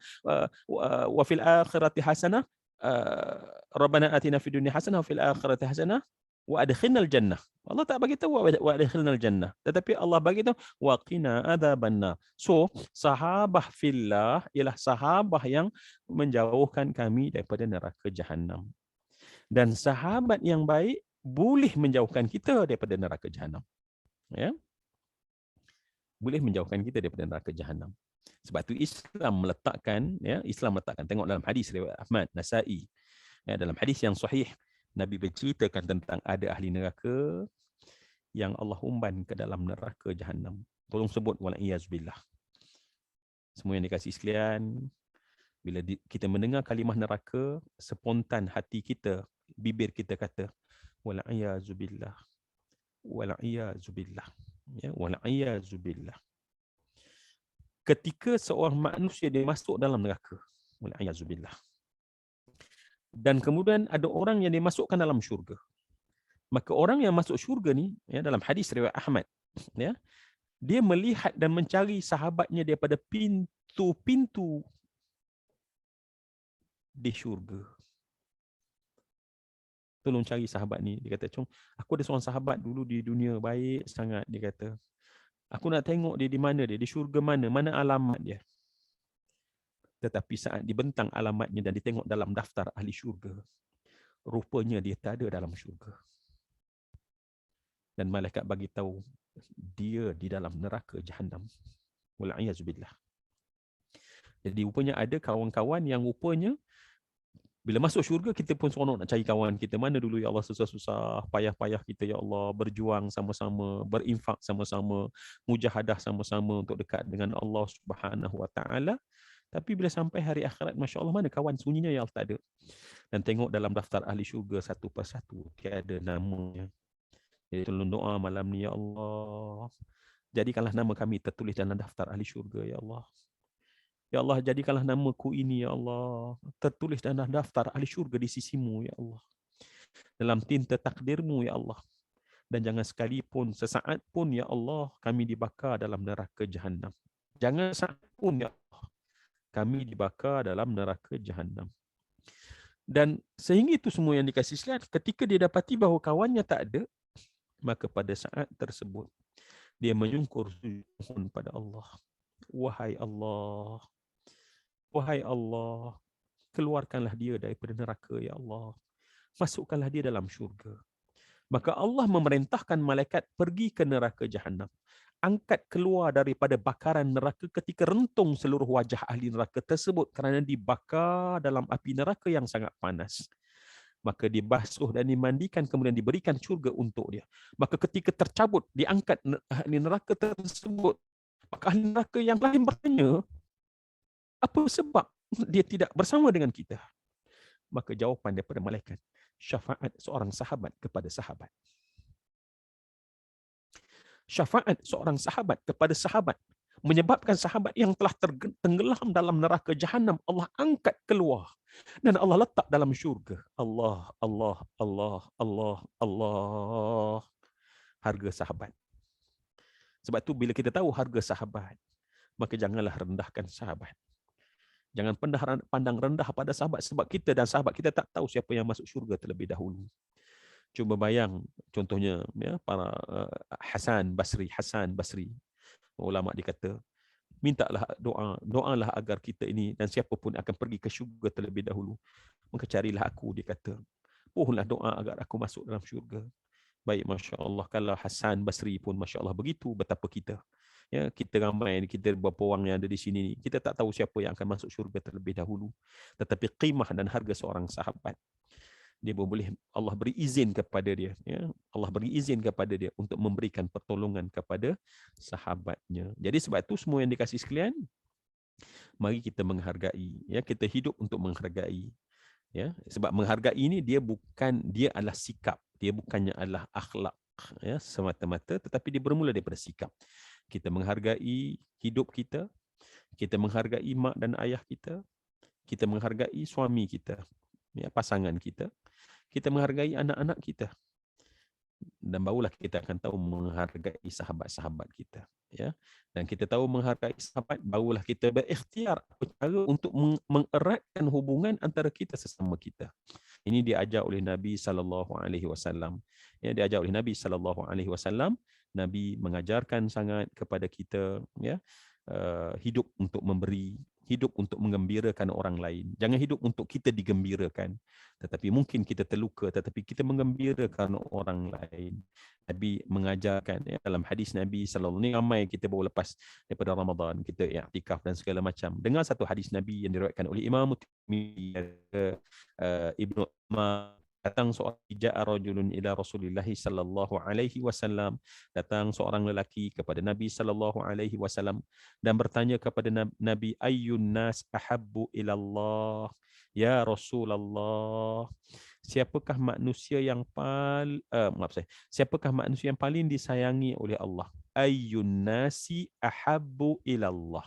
Speaker 2: wa fil akhirati hasanah, Rabbana atina fid dunya hasanah wa fil akhirati hasanah wa adkhilnal jannah. Allah tak bagi tahu wa adkhilnal jannah, tetapi Allah bagi tahu wa qina adzabannar. So, sahabah fillah ialah sahabah yang menjauhkan kami daripada neraka jahanam. Dan sahabat yang baik boleh menjauhkan kita daripada neraka jahanam. Ya. Boleh menjauhkan kita daripada neraka jahanam. Sebab tu Islam meletakkan tengok dalam hadis riwayat Ahmad, Nasa'i. Ya, dalam hadis yang sahih Nabi berceritakan tentang ada ahli neraka yang Allah umban ke dalam neraka jahanam. Tolong sebut wal'iyazbillah. Semua yang dikasih sekalian, bila kita mendengar kalimah neraka, spontan hati kita, bibir kita kata wal'iyazubillah. Wal'iyazubillah. Ya, wal'iyazubillah. Ketika seorang manusia dia masuk dalam neraka, wal'iyazubillah. Dan kemudian ada orang yang dimasukkan dalam syurga. Maka orang yang masuk syurga ni, ya, dalam hadis riwayat Ahmad, ya, dia melihat dan mencari sahabatnya daripada pintu-pintu di syurga. Tolong cari sahabat ni. Dia kata, Chong, aku ada seorang sahabat dulu di dunia baik sangat. Dia kata, aku nak tengok dia di mana dia, di syurga mana alamat dia. Tetapi saat dibentang alamatnya dan ditengok dalam daftar ahli syurga, rupanya dia tak ada dalam syurga. Dan malaikat bagi tahu dia di dalam neraka jahanam. Wal'iyazubillah. Jadi rupanya ada kawan-kawan yang rupanya bila masuk syurga kita pun seronok nak cari kawan kita. Mana dulu ya Allah susah-susah, payah-payah kita ya Allah, berjuang sama-sama, berinfak sama-sama, mujahadah sama-sama untuk dekat dengan Allah Subhanahu Wa Taala. Tapi bila sampai hari akhirat, Masya Allah, mana kawan sunyinya ya Allah, tak ada. Dan tengok dalam daftar ahli syurga satu persatu, tiada namanya. Jadi tolong doa malam ni, ya Allah, jadikanlah nama kami tertulis dalam daftar ahli syurga, ya Allah. Ya Allah, jadikanlah namaku ini, ya Allah, tertulis dalam daftar ahli syurga di sisimu, ya Allah. Dalam tinta takdirmu, ya Allah. Dan jangan sekalipun, sesaat pun, ya Allah, kami dibakar dalam neraka jahanam. Jangan saat pun, ya Allah, kami dibakar dalam neraka jahanam. Dan sehingga itu semua yang dikasih sekalian, ketika dia dapati bahawa kawannya tak ada, maka pada saat tersebut dia menyungkur mohon pada Allah. Wahai Allah, wahai Allah, keluarkanlah dia daripada neraka, ya Allah. Masukkanlah dia dalam syurga. Maka Allah memerintahkan malaikat pergi ke neraka jahanam. Angkat keluar daripada bakaran neraka ketika rentung seluruh wajah ahli neraka tersebut kerana dibakar dalam api neraka yang sangat panas. Maka dibasuh dan dimandikan, kemudian diberikan syurga untuk dia. Maka ketika tercabut, diangkat ahli neraka tersebut, maka ahli neraka yang lain bertanya, apa sebab dia tidak bersama dengan kita? Maka jawapan daripada malaikat, syafaat seorang sahabat kepada sahabat. Syafaat seorang sahabat kepada sahabat menyebabkan sahabat yang telah tenggelam dalam neraka jahanam Allah angkat keluar dan Allah letak dalam syurga. Allah, Allah, Allah, Allah, Allah. Harga sahabat. Sebab tu bila kita tahu harga sahabat, maka janganlah rendahkan sahabat. Jangan pandang rendah pada sahabat, sebab kita dan sahabat kita tak tahu siapa yang masuk syurga terlebih dahulu. Cuba bayang contohnya ya, para Hasan Basri, ulama dikata, mintalah doalah agar kita ini dan siapa pun akan pergi ke syurga terlebih dahulu. Maka carilah aku, dia kata. Mohonlah doa agar aku masuk dalam syurga. Baik, Masya Allah. Kalau Hasan Basri pun Masya Allah begitu, betapa kita. Ya, kita ramai, kita beberapa orang yang ada di sini, kita tak tahu siapa yang akan masuk syurga terlebih dahulu. Tetapi qimah dan harga seorang sahabat, dia boleh, Allah beri izin kepada dia. Ya, Allah beri izin kepada dia untuk memberikan pertolongan kepada sahabatnya. Jadi sebab itu semua yang dikasih sekalian, mari kita menghargai. Ya, kita hidup untuk menghargai. Ya, sebab menghargai ini dia adalah sikap, dia bukannya adalah akhlak ya semata-mata, tetapi dia bermula daripada sikap. Kita menghargai hidup kita, kita menghargai mak dan ayah kita menghargai suami kita, ya, pasangan kita menghargai anak-anak kita, dan barulah kita akan tahu menghargai sahabat-sahabat kita, ya. Dan kita tahu menghargai sahabat, barulah kita berikhtiar cara untuk mengeratkan hubungan antara kita sesama kita. Ini diajar oleh Nabi sallallahu alaihi wasallam. Ya, diajar oleh Nabi sallallahu alaihi wasallam. Nabi mengajarkan sangat kepada kita, ya, hidup untuk memberi, hidup untuk menggembirakan orang lain. Jangan hidup untuk kita digembirakan. Tetapi mungkin kita terluka, tetapi kita menggembirakan orang lain. Nabi mengajarkan, ya, dalam hadis Nabi sallallahu alaihi wasallam, ramai kita baru lepas daripada Ramadan, kita i'tikaf dan segala macam. Dengar satu hadis Nabi yang diriwayatkan oleh Imam Tirmizi, Ibnu Umar, datang seorang, ja'a rajulun ila Rasulillah sallallahu alaihi wasallam, datang seorang lelaki kepada Nabi sallallahu alaihi wasallam dan bertanya kepada Nabi, ayyun nas ahabbu ila Allah, ya Rasulullah, siapakah manusia yang siapakah manusia yang paling disayangi oleh Allah? Ayyun nasi ahabbu ila Allah,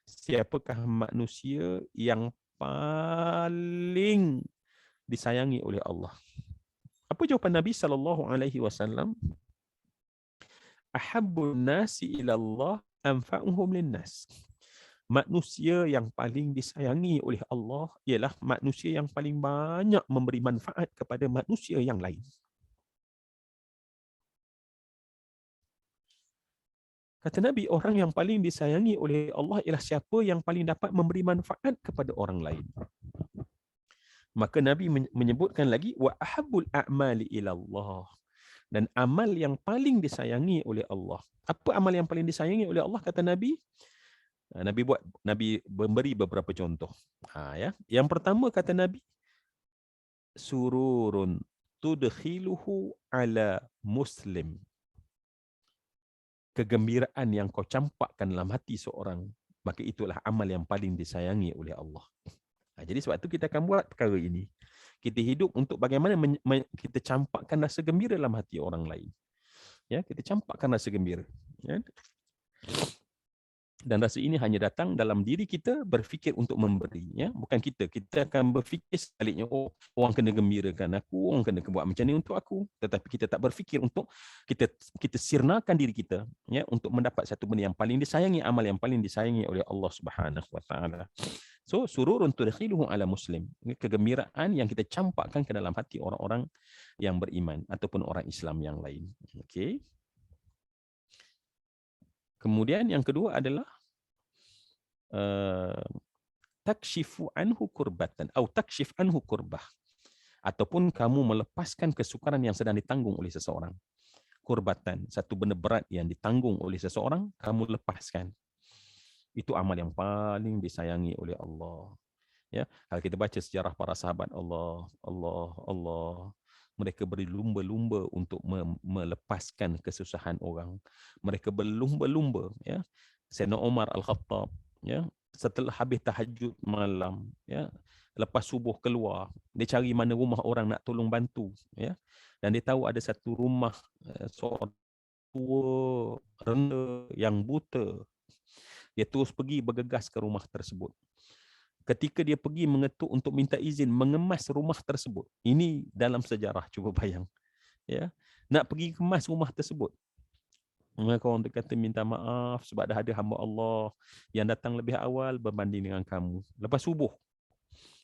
Speaker 2: siapakah manusia yang paling disayangi oleh Allah? Apa jawapan Nabi sallallahu alaihi wasallam? Ahabbun nasi ila Allah anfa'uhum linnas. Manusia yang paling disayangi oleh Allah ialah manusia yang paling banyak memberi manfaat kepada manusia yang lain. Kata Nabi, orang yang paling disayangi oleh Allah ialah siapa yang paling dapat memberi manfaat kepada orang lain. Maka Nabi menyebutkan lagi, wa ahabbul a'mali ila Allah, dan amal yang paling disayangi oleh Allah. Apa amal yang paling disayangi oleh Allah, kata Nabi? Nabi memberi beberapa contoh. Ya. Yang pertama kata Nabi, sururun tudkhiluhu ala muslim. Kegembiraan yang kau campakkan dalam hati seorang, maka itulah amal yang paling disayangi oleh Allah. Jadi sebab itu kita akan buat perkara ini. Kita hidup untuk bagaimana kita campakkan rasa gembira dalam hati orang lain. Ya, kita campakkan rasa gembira. Ya. Dan rasa ini hanya datang dalam diri kita berfikir untuk memberi. Ya. Bukan kita akan berfikir sebaliknya, oh, orang kena gembirakan aku, orang kena buat macam ni untuk aku. Tetapi kita tak berfikir untuk kita sirnakan diri kita, ya, untuk mendapat satu benda yang paling disayangi, amal yang paling disayangi oleh Allah Subhanahu Wa Taala. So, sururun tudkhiluhu ala muslim. Kegembiraan yang kita campakkan ke dalam hati orang-orang yang beriman ataupun orang Islam yang lain. Okey. Kemudian yang kedua adalah takshifu anhu kurbatan atau takshif anhu kurbah, ataupun kamu melepaskan kesukaran yang sedang ditanggung oleh seseorang. Kurbatan, satu benda berat yang ditanggung oleh seseorang, kamu lepaskan. Itu amal yang paling disayangi oleh Allah. Ya, kalau kita baca sejarah para sahabat Allah, mereka berlumba-lumba untuk melepaskan kesusahan orang. Mereka berlumba-lumba, ya. Sayyidina Umar Al-Khattab, ya, setelah habis tahajud malam, ya, lepas subuh keluar, dia cari mana rumah orang nak tolong bantu, ya. Dan dia tahu ada satu rumah seorang tua renda yang buta. Dia terus pergi bergegas ke rumah tersebut. Ketika dia pergi mengetuk untuk minta izin mengemas rumah tersebut, ini dalam sejarah, cuba bayang, ya, nak pergi kemas rumah tersebut, Maka orang tu kata minta maaf sebab dah ada hamba Allah yang datang lebih awal berbanding dengan kamu. Lepas subuh.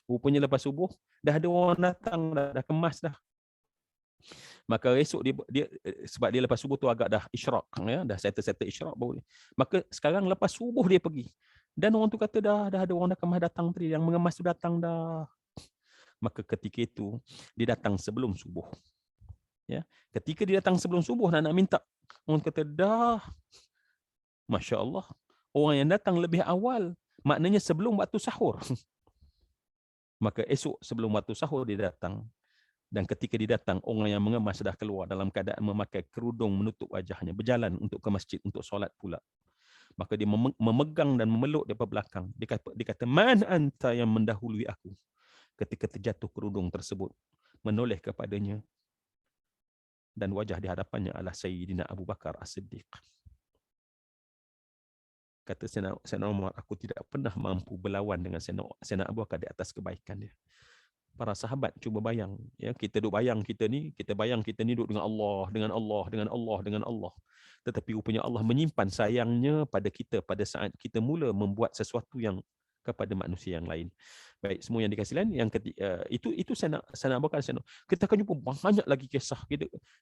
Speaker 2: Rupanya lepas subuh dah ada orang datang dah kemas dah. Maka esok dia sebab dia lepas subuh tu agak dah isyraq ya, dah settle isyraq baru. Maka sekarang lepas subuh dia pergi. Dan orang tu kata dah ada orang dah kemas datang tadi, yang mengemas tu datang dah. Maka ketika itu dia datang sebelum subuh. Ya. Ketika dia datang sebelum subuh nak minta, orang kata dah. Masya-Allah. Orang yang datang lebih awal, maknanya sebelum waktu sahur. Maka esok sebelum waktu sahur dia datang. Dan ketika dia datang, orang yang mengemas dah keluar dalam keadaan memakai kerudung menutup wajahnya, berjalan untuk ke masjid untuk solat pula. Maka dia memegang dan memeluk daripada belakang. Dia kata, man anta yang mendahului aku. Ketika terjatuh kerudung tersebut, menoleh kepadanya. Dan wajah di hadapannya adalah Sayyidina Abu Bakar As-Siddiq. Kata Sayyidina Umar, aku tidak pernah mampu berlawan dengan Sayyidina Abu Bakar di atas kebaikan dia. Para sahabat cuba bayang, ya, kita bayang kita ni duduk dengan Allah, dengan Allah, dengan Allah, dengan Allah. Tetapi rupanya Allah menyimpan sayangnya pada kita pada saat kita mula membuat sesuatu yang kepada manusia yang lain. Baik, semua yang dikasih lain, yang ketiga, itu saya nak bakal kita akan jumpa banyak lagi kisah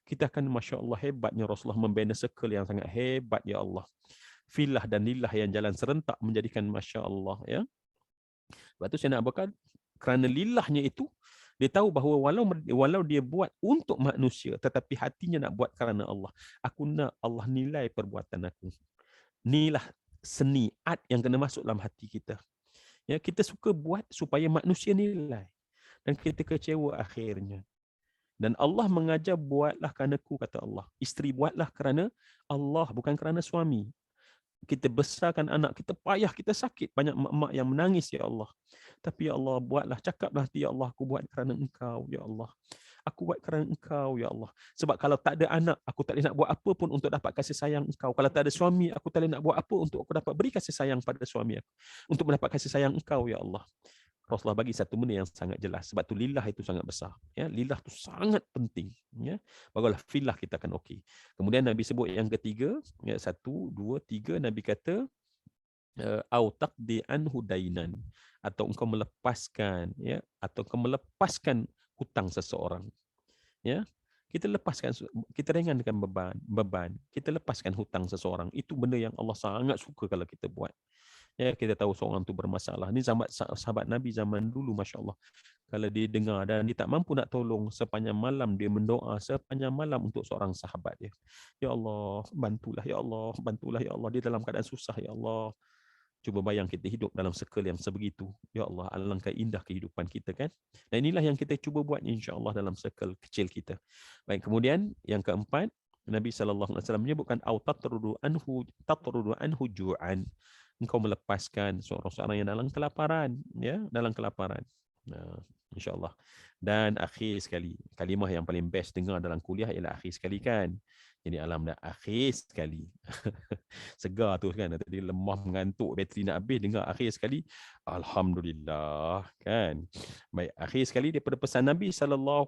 Speaker 2: kita akan, masya-Allah, hebatnya Rasulullah membina circle yang sangat hebat, ya Allah. Filah dan lillah yang jalan serentak menjadikan, masya-Allah, ya. Sebab tu saya nak bakal kerana lillahnya itu, dia tahu bahawa walau dia buat untuk manusia, tetapi hatinya nak buat kerana Allah. Aku nak Allah nilai perbuatan aku. Inilah seni, art yang kena masuk dalam hati kita. Ya, kita suka buat supaya manusia nilai. Dan kita kecewa akhirnya. Dan Allah mengajar, buatlah kerana aku, kata Allah. Isteri buatlah kerana Allah, bukan kerana suami. Kita besarkan anak, kita payah, kita sakit. Banyak mak-mak yang menangis, ya Allah. Tapi ya Allah, buatlah, cakaplah, ya Allah, aku buat kerana Engkau, ya Allah. Aku buat kerana Engkau, ya Allah. Sebab kalau tak ada anak, aku tak boleh nak buat apa pun untuk dapat kasih sayang Engkau. Kalau tak ada suami, aku tak boleh nak buat apa untuk aku dapat beri kasih sayang pada suami aku. Untuk mendapat kasih sayang Engkau, ya Allah. Rasulullah bagi satu benda yang sangat jelas. Sebab tu lillah itu sangat besar. Ya, lillah itu sangat penting. Ya, barulah filah kita akan okey. Kemudian Nabi sebut yang ketiga, ya, 1, 2, 3, Nabi kata, au taqdi anhu dainan, atau engkau melepaskan, ya, atau engkau melepaskan hutang seseorang. Ya, kita lepaskan, kita ringankan beban, kita lepaskan hutang seseorang. Itu benda yang Allah sangat suka kalau kita buat. Ya, kita tahu seorang tu bermasalah. Ni sahabat Nabi zaman dulu, masya-Allah. Kalau dia dengar dan dia tak mampu nak tolong, sepanjang malam dia mendoa sepanjang malam untuk seorang sahabat dia. Ya Allah, bantulah, ya Allah, bantulah, ya Allah, dia dalam keadaan susah, ya Allah. Cuba bayang kita hidup dalam circle yang sebegitu. Ya Allah, alangkah indah kehidupan kita, kan? Dan inilah yang kita cuba buat, insya-Allah, dalam circle kecil kita. Baik, kemudian yang keempat, Nabi sallallahu alaihi wasallam menyebutkan au tatrudu anhu ju'an. Engkau melepaskan seorang yang dalam kelaparan, ya, dalam kelaparan. Nah, insya-Allah. Dan akhir sekali, kalimah yang paling best dengar dalam kuliah ialah akhir sekali, kan? Jadi alhamdulillah, akhir sekali. Segar tu, kan? Tadi lemah mengantuk, bateri nak habis, dengar akhir sekali. Alhamdulillah, kan? Baik, akhir sekali daripada pesan Nabi SAW,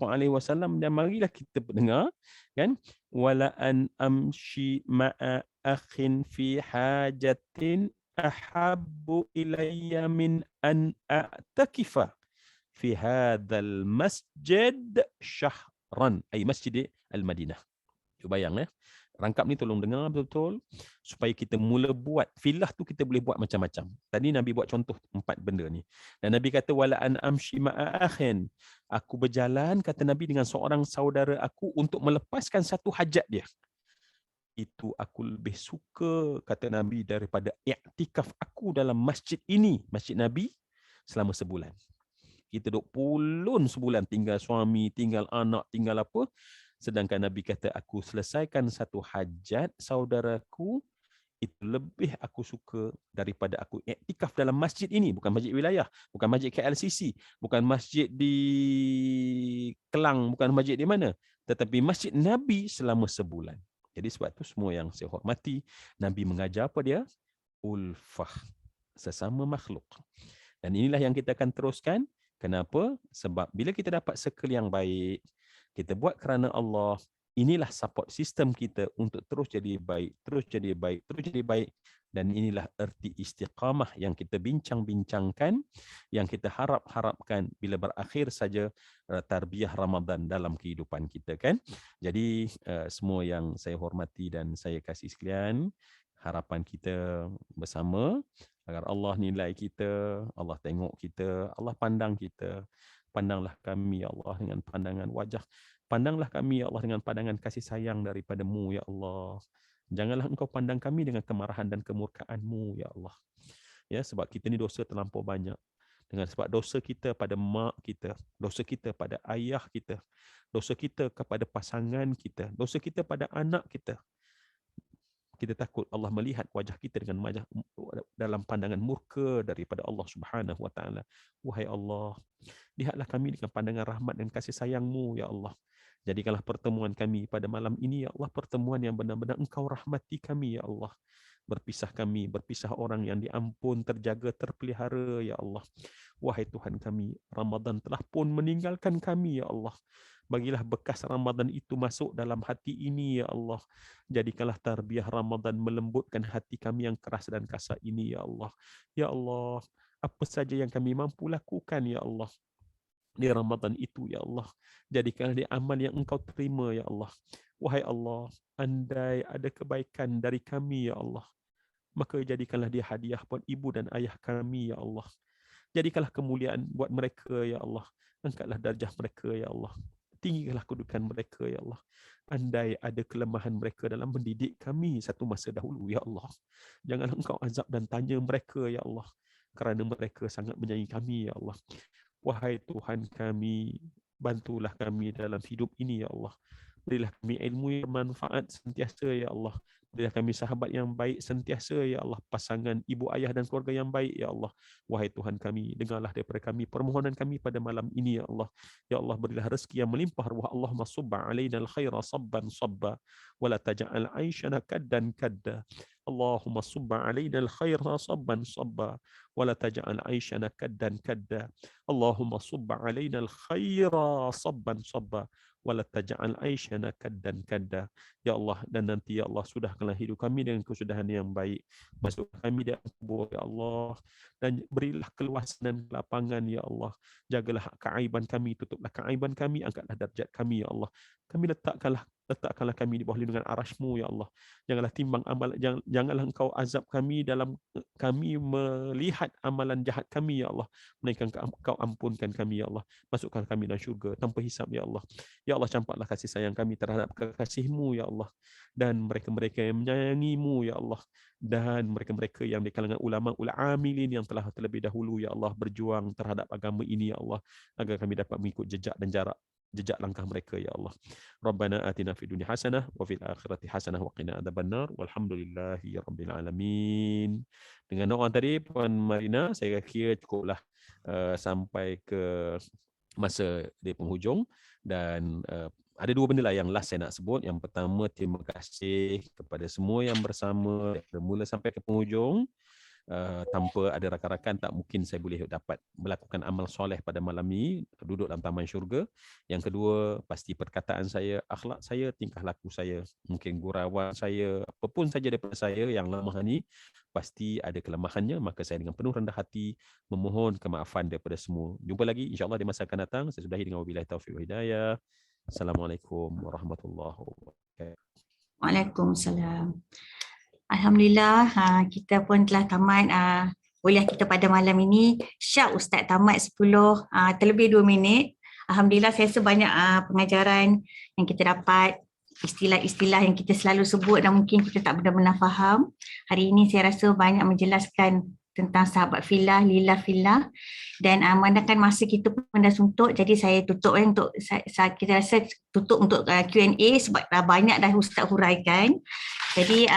Speaker 2: dan marilah kita dengar, kan? Wala an amshi ma'a akhin fi hajatin ahabbu ilayya min an a'takifa fi hadzal masjid syahran, ay masjid al-Madinah. Cuba bayang, ya. Rangkap ni tolong dengar betul-betul supaya kita mula buat. Filah tu kita boleh buat macam-macam. Tadi Nabi buat contoh 4 benda ni. Dan Nabi kata wala an amshi ma'a akhin. Aku berjalan, kata Nabi, dengan seorang saudara aku untuk melepaskan satu hajat dia. Itu aku lebih suka, kata Nabi, daripada i'tikaf aku dalam masjid ini, masjid Nabi, selama sebulan. Kita duduk pulun sebulan, tinggal suami, tinggal anak, tinggal apa. Sedangkan Nabi kata, aku selesaikan satu hajat saudaraku, itu lebih aku suka daripada aku iktikaf dalam masjid ini. Bukan masjid wilayah, bukan masjid KLCC, bukan masjid di Kelang, bukan masjid di mana, tetapi masjid Nabi selama sebulan. Jadi sebab tu semua yang saya hormati, Nabi mengajar apa dia? Ulfah, sesama makhluk. Dan inilah yang kita akan teruskan. Kenapa? Sebab bila kita dapat circle yang baik, kita buat kerana Allah, inilah support system kita untuk terus jadi baik, terus jadi baik, terus jadi baik. Dan inilah erti istiqamah yang kita bincang-bincangkan, yang kita harap-harapkan bila berakhir saja tarbiyah Ramadan dalam kehidupan kita kan. Jadi semua yang saya hormati dan saya kasih sekalian, harapan kita bersama agar Allah nilai kita, Allah tengok kita, Allah pandang kita. Pandanglah kami ya Allah dengan pandangan wajah. Pandanglah kami ya Allah dengan pandangan kasih sayang daripada-Mu ya Allah. Janganlah Engkau pandang kami dengan kemarahan dan kemurkaan-Mu ya Allah. Ya, sebab kita ni dosa terlampau banyak. Dengan sebab dosa kita pada mak kita, dosa kita pada ayah kita, dosa kita kepada pasangan kita, dosa kita pada anak kita. Kita takut Allah melihat wajah kita dengan wajah dalam pandangan murka daripada Allah Subhanahu wa taala. Wahai Allah, lihatlah kami dengan pandangan rahmat dan kasih sayang-Mu ya Allah. Jadikanlah pertemuan kami pada malam ini ya Allah pertemuan yang benar-benar Engkau rahmati kami ya Allah. Berpisah kami, berpisah orang yang diampun, terjaga, terpelihara ya Allah. Wahai Tuhan kami, Ramadan telah pun meninggalkan kami ya Allah. Bagilah bekas Ramadan itu masuk dalam hati ini ya Allah. Jadikanlah tarbiyah Ramadan melembutkan hati kami yang keras dan kasar ini ya Allah. Ya Allah, apa saja yang kami mampu lakukan ya Allah di Ramadan itu ya Allah, jadikanlah dia amal yang Engkau terima ya Allah. Wahai Allah, andai ada kebaikan dari kami ya Allah, maka jadikanlah dia hadiah buat ibu dan ayah kami ya Allah. Jadikanlah kemuliaan buat mereka ya Allah. Angkatlah darjah mereka ya Allah. Tinggikanlah kedudukan mereka ya Allah. Andai ada kelemahan mereka dalam mendidik kami satu masa dahulu ya Allah, janganlah Engkau azab dan tanya mereka ya Allah, kerana mereka sangat menyayangi kami ya Allah. Wahai Tuhan kami, bantulah kami dalam hidup ini ya Allah. Berilah kami ilmu yang bermanfaat sentiasa ya Allah. Berilah kami sahabat yang baik sentiasa ya Allah. Pasangan, ibu, ayah dan keluarga yang baik ya Allah. Wahai Tuhan kami, dengarlah daripada kami permohonan kami pada malam ini ya Allah. Ya Allah, berilah rezeki yang melimpah ruah. Allahumma subba alaina al-khaira sabban sabba wa la taj'al aishana kaddan kadda. Allahumma subba alaina al-khaira sabban sabba wa la taj'al aishana kaddan kadda. Allahumma subba alaina al-khaira sabban sabba wa la taj'al aishana kaddan kadda. Ya Allah, dan nanti ya Allah sudahkanlah hidup kami dengan kesudahan yang baik. Masukkan kami dalam kubur ya Allah, dan berilah keluasan dan kelapangan ya Allah. Jagalah keaiban kami, tutuplah keaiban kami, angkatlah darjat kami ya Allah. Kami letakkanlah kami di bawah lindungan arasy-Mu ya Allah. Janganlah timbang amal, janganlah Engkau azab kami dalam kami melihat amalan jahat kami ya Allah. Melainkan Engkau ampunkan kami ya Allah. Masukkan kami dalam syurga tanpa hisab ya Allah. Ya Allah, campaklah kasih sayang kami terhadap kekasih-Mu ya Allah, dan mereka-mereka yang menyayangi-Mu ya Allah, dan mereka-mereka yang di kalangan ulama-ul amilin yang telah terlebih dahulu ya Allah berjuang terhadap agama ini ya Allah, agar kami dapat mengikut jejak dan jejak langkah mereka ya Allah. Rabbana atina fid dunya hasanah wa fil akhirati hasanah wa qina adzabannar walhamdulillahi rabbil alamin. Dengan doa tadi Puan Marina, saya kira cukuplah sampai ke masa di penghujung, dan ada dua benda lah yang last saya nak sebut. Yang pertama, terima kasih kepada semua yang bersama dari mula sampai ke penghujung. Tanpa ada rakan-rakan tak mungkin saya boleh dapat melakukan amal soleh pada malam ini, duduk dalam taman syurga. Yang kedua, pasti perkataan saya, akhlak saya, tingkah laku saya, mungkin gurauan saya, apapun saja daripada saya yang lemah ni, pasti ada kelemahannya. Maka saya dengan penuh rendah hati memohon kemaafan daripada semua. Jumpa lagi insya-Allah di masa akan datang. Saya sudahi dengan wabillahi taufiq wal hidayah. Assalamualaikum warahmatullahi wabarakatuh.
Speaker 1: Waalaikumsalam. Alhamdulillah, kita pun telah tamat kuliah kita pada malam ini. Syak Ustaz tamat 10 terlebih 2 minit. Alhamdulillah, saya rasa banyak pengajaran yang kita dapat, istilah-istilah yang kita selalu sebut dan mungkin kita tak benar-benar faham. Hari ini saya rasa banyak menjelaskan tentang sahabat fillah, lillah fillah, dan memandangkan masa kita pun dah suntuk, jadi saya tutup untuk kita rasa tutup untuk Q&A sebab dah banyak dah Ustaz huraikan. Jadi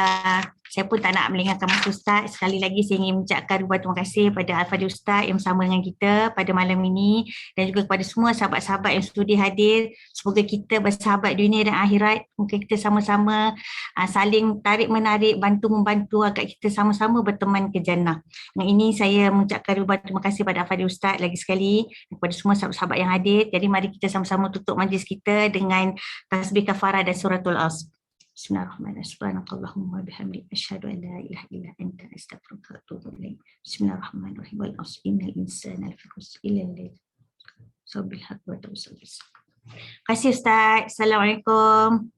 Speaker 1: Saya pun tak nak melengahkan masa Ustaz. Sekali lagi saya ingin mengucapkan ribuan terima kasih pada Al-Fadhil Ustaz yang bersama dengan kita pada malam ini dan juga kepada semua sahabat-sahabat yang sudi hadir. Semoga kita bersahabat dunia dan akhirat. Mungkin kita sama-sama saling tarik-menarik, bantu-membantu agar kita sama-sama berteman ke jannah. Yang ini saya mengucapkan ribuan terima kasih pada Al-Fadhil Ustaz lagi sekali kepada semua sahabat-sahabat yang hadir. Jadi mari kita sama-sama tutup majlis kita dengan tasbih kafarah dan suratul As. Bismillahirrahmanirrahim. Subhanakallahumma wa bihamdika asyhadu an la ilaha illa anta astaghfiruka wa atubu ilaik. Bismillahirrahmanirrahim. Wal 'asri innal insana lafi khusr illa alladziina amanu bil haqqi wa tawassaw bis sabr. Terima kasih Ustaz. Assalamualaikum.